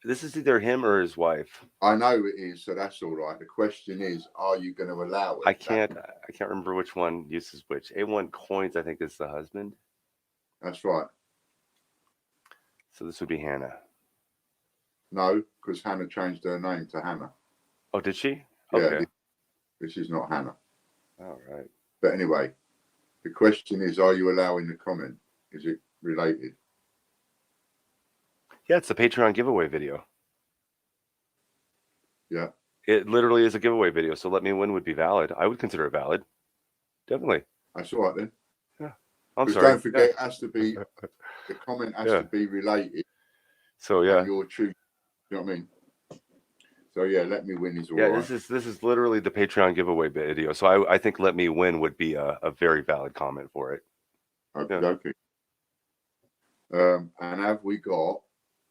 S3: This is either him or his wife.
S1: I know it is, so that's all right. The question is, are you going to allow it?
S3: I can't remember which one uses which. A1 Coins, I think, is the husband.
S1: That's right.
S3: So this would be Hannah.
S1: No, because Hannah changed her name to Hannah.
S3: Oh, did she?
S1: Yeah,
S3: Okay.
S1: this is not Hannah.
S3: All right.
S1: But anyway, the question is, are you allowing the comment? Is it related?
S3: Yeah, it's the Patreon giveaway video.
S1: Yeah.
S3: It literally is a giveaway video, so Let Me Win would be valid. I would consider it valid. Definitely.
S1: That's all right then.
S3: Yeah. I'm
S1: Because
S3: sorry.
S1: don't forget, it has to be, the comment has to be related.
S3: So, yeah.
S1: Your choosing. You know what I mean? So, yeah, Let Me Win is all
S3: right.
S1: right.
S3: This is literally the Patreon giveaway video. So I think Let Me Win would be a very valid comment for it.
S1: Okay. And have we got...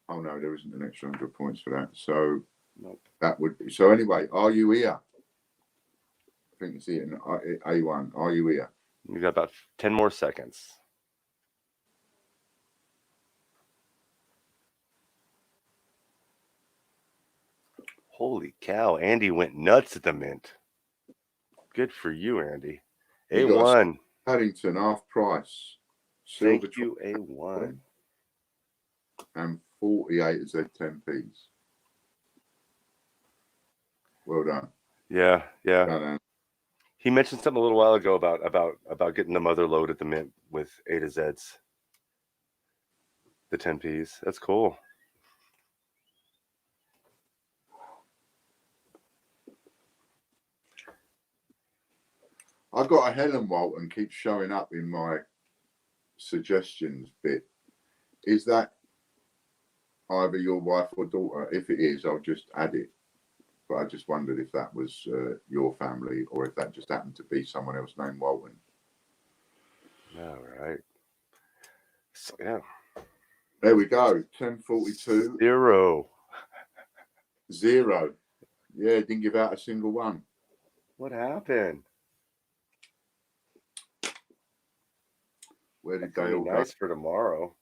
S1: Oh, no, there isn't an extra 100 points for that. So,
S3: nope.
S1: That would be... So, anyway, are you here? I think it's here. A1. Are you here?
S3: You got about 10 more seconds. Holy cow. Andy went nuts at the mint. Good for you, Andy.
S1: You got
S3: A1.
S1: Paddington half price. Silver
S3: Thank you, A1.
S1: and 48 as their 10p's. Well done.
S3: Yeah.
S1: Well done.
S3: He mentioned something a little while ago about getting the mother load at the mint with A to Z's. The 10p's. That's cool.
S1: I've got a Helen Walton keeps showing up in my suggestions bit. Is that either your wife or daughter? If it is, I'll just add it. But I just wondered if that was your family or if that just happened to be someone else named Walton.
S3: All right. So, yeah.
S1: There we go. 1042.
S3: 0.
S1: 0. Yeah, didn't give out a single one.
S3: What happened?
S1: Where did
S3: That'd
S1: they
S3: be
S1: all
S3: nice for tomorrow.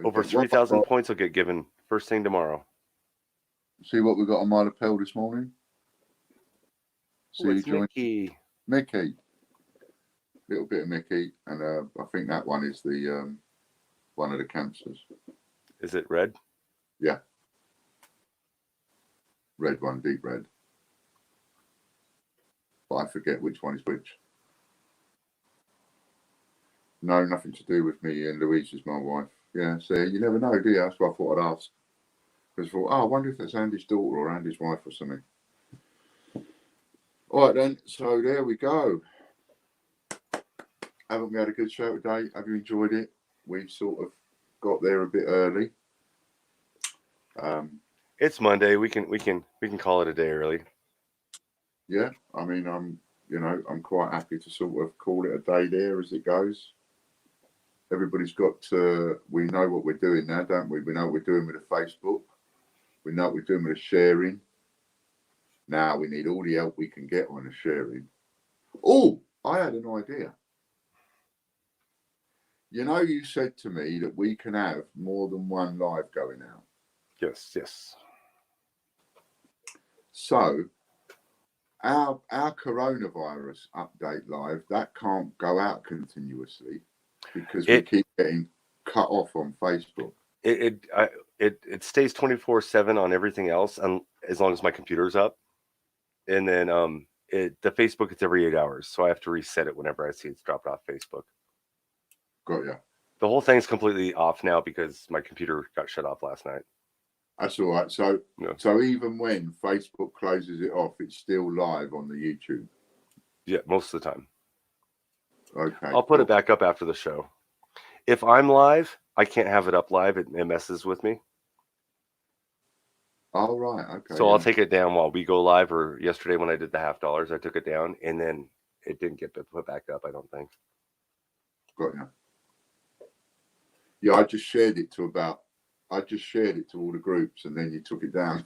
S1: go?
S3: Over 3,000 points will get given first thing tomorrow.
S1: See what we got on my lapel this morning? See
S3: What's
S1: who joined?
S3: Mickey?
S1: Mickey. Little bit of Mickey. And I think that one is the one of the cancers.
S3: Is it red?
S1: Yeah. Red one, deep red. But I forget which one is which. No, nothing to do with me, and Louise is my wife. Yeah, so you never know, do you? That's what I thought I'd ask. Because I thought, I wonder if that's Andy's daughter or Andy's wife or something. All right then, so there we go. Haven't we had a good show today? Have you enjoyed it? We've sort of got there a bit early.
S3: It's Monday. We can call it a day early.
S1: Yeah, I mean, I'm quite happy to sort of call it a day there as it goes. Everybody's got to, we know what we're doing now, don't we? We know what we're doing with the Facebook. We know what we're doing with the sharing. Now we need all the help we can get on the sharing. Oh, I had an idea. You know, you said to me that we can have more than one live going out.
S3: Yes.
S1: So our coronavirus update live, that can't go out continuously because we keep getting cut off on Facebook.
S3: It stays 24/7 on everything else, as long as my computer's up, and then the Facebook, it's every 8 hours, so I have to reset it whenever I see it's dropped off Facebook.
S1: Got ya.
S3: The whole thing's completely off now because my computer got shut off last night.
S1: That's all right. So
S3: Yeah.
S1: So even when Facebook closes it off, it's still live on the YouTube.
S3: Yeah, most of the time.
S1: Okay.
S3: I'll put it back up after the show. If I'm live, I can't have it up live. It messes with me.
S1: Oh, right. Okay.
S3: So I'll take it down while we go live, or yesterday when I did the $50, I took it down and then it didn't get put back up, I don't think.
S1: Got you. Yeah, I just shared it to all the groups and then you took it down.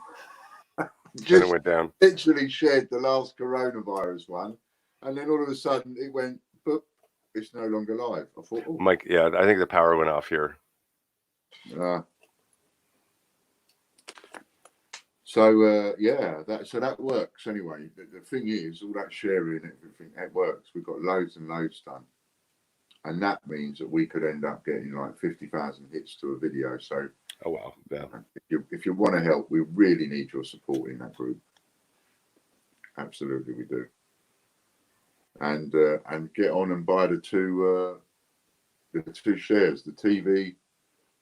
S3: Then
S1: Just
S3: it went down.
S1: literally shared the last coronavirus one and then all of a sudden it went, boop, it's no longer live. I thought, oh.
S3: Mike, yeah, I think the power went off here.
S1: Yeah, that works anyway. The thing is, all that sharing, everything, it works. We've got loads and loads done. And that means that we could end up getting like 50,000 hits to a video. So,
S3: oh wow, yeah.
S1: If you want to help, we really need your support in that group. Absolutely, we do. And get on and buy the two shares, the TV,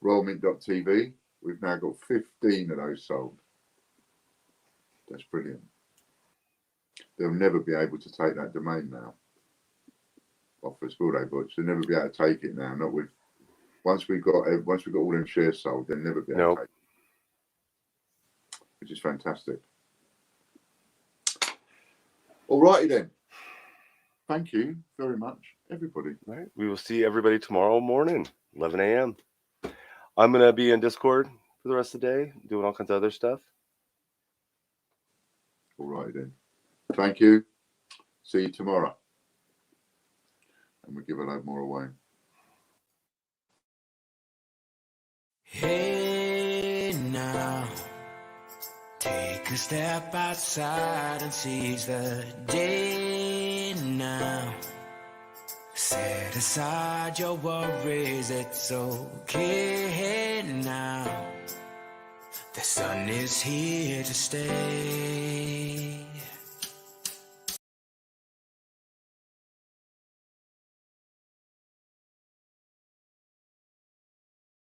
S1: rollmint.tv. We've now got 15 of those sold. That's brilliant. They'll never be able to take that domain now off us, will they, Butch? They'll never be able to take it now. Not with once we got all them shares sold, they'll never be able to take it. Which is fantastic. All righty then. Thank you very much, everybody.
S3: All right. We will see everybody tomorrow morning, 11 a.m. I'm going to be in Discord for the rest of the day, doing all kinds of other stuff.
S1: All right then. Thank you. See you tomorrow. And we'll give a load more away.
S2: Hey now. Take a step outside and seize the day now. Set aside your worries, it's okay now. The sun is here to stay.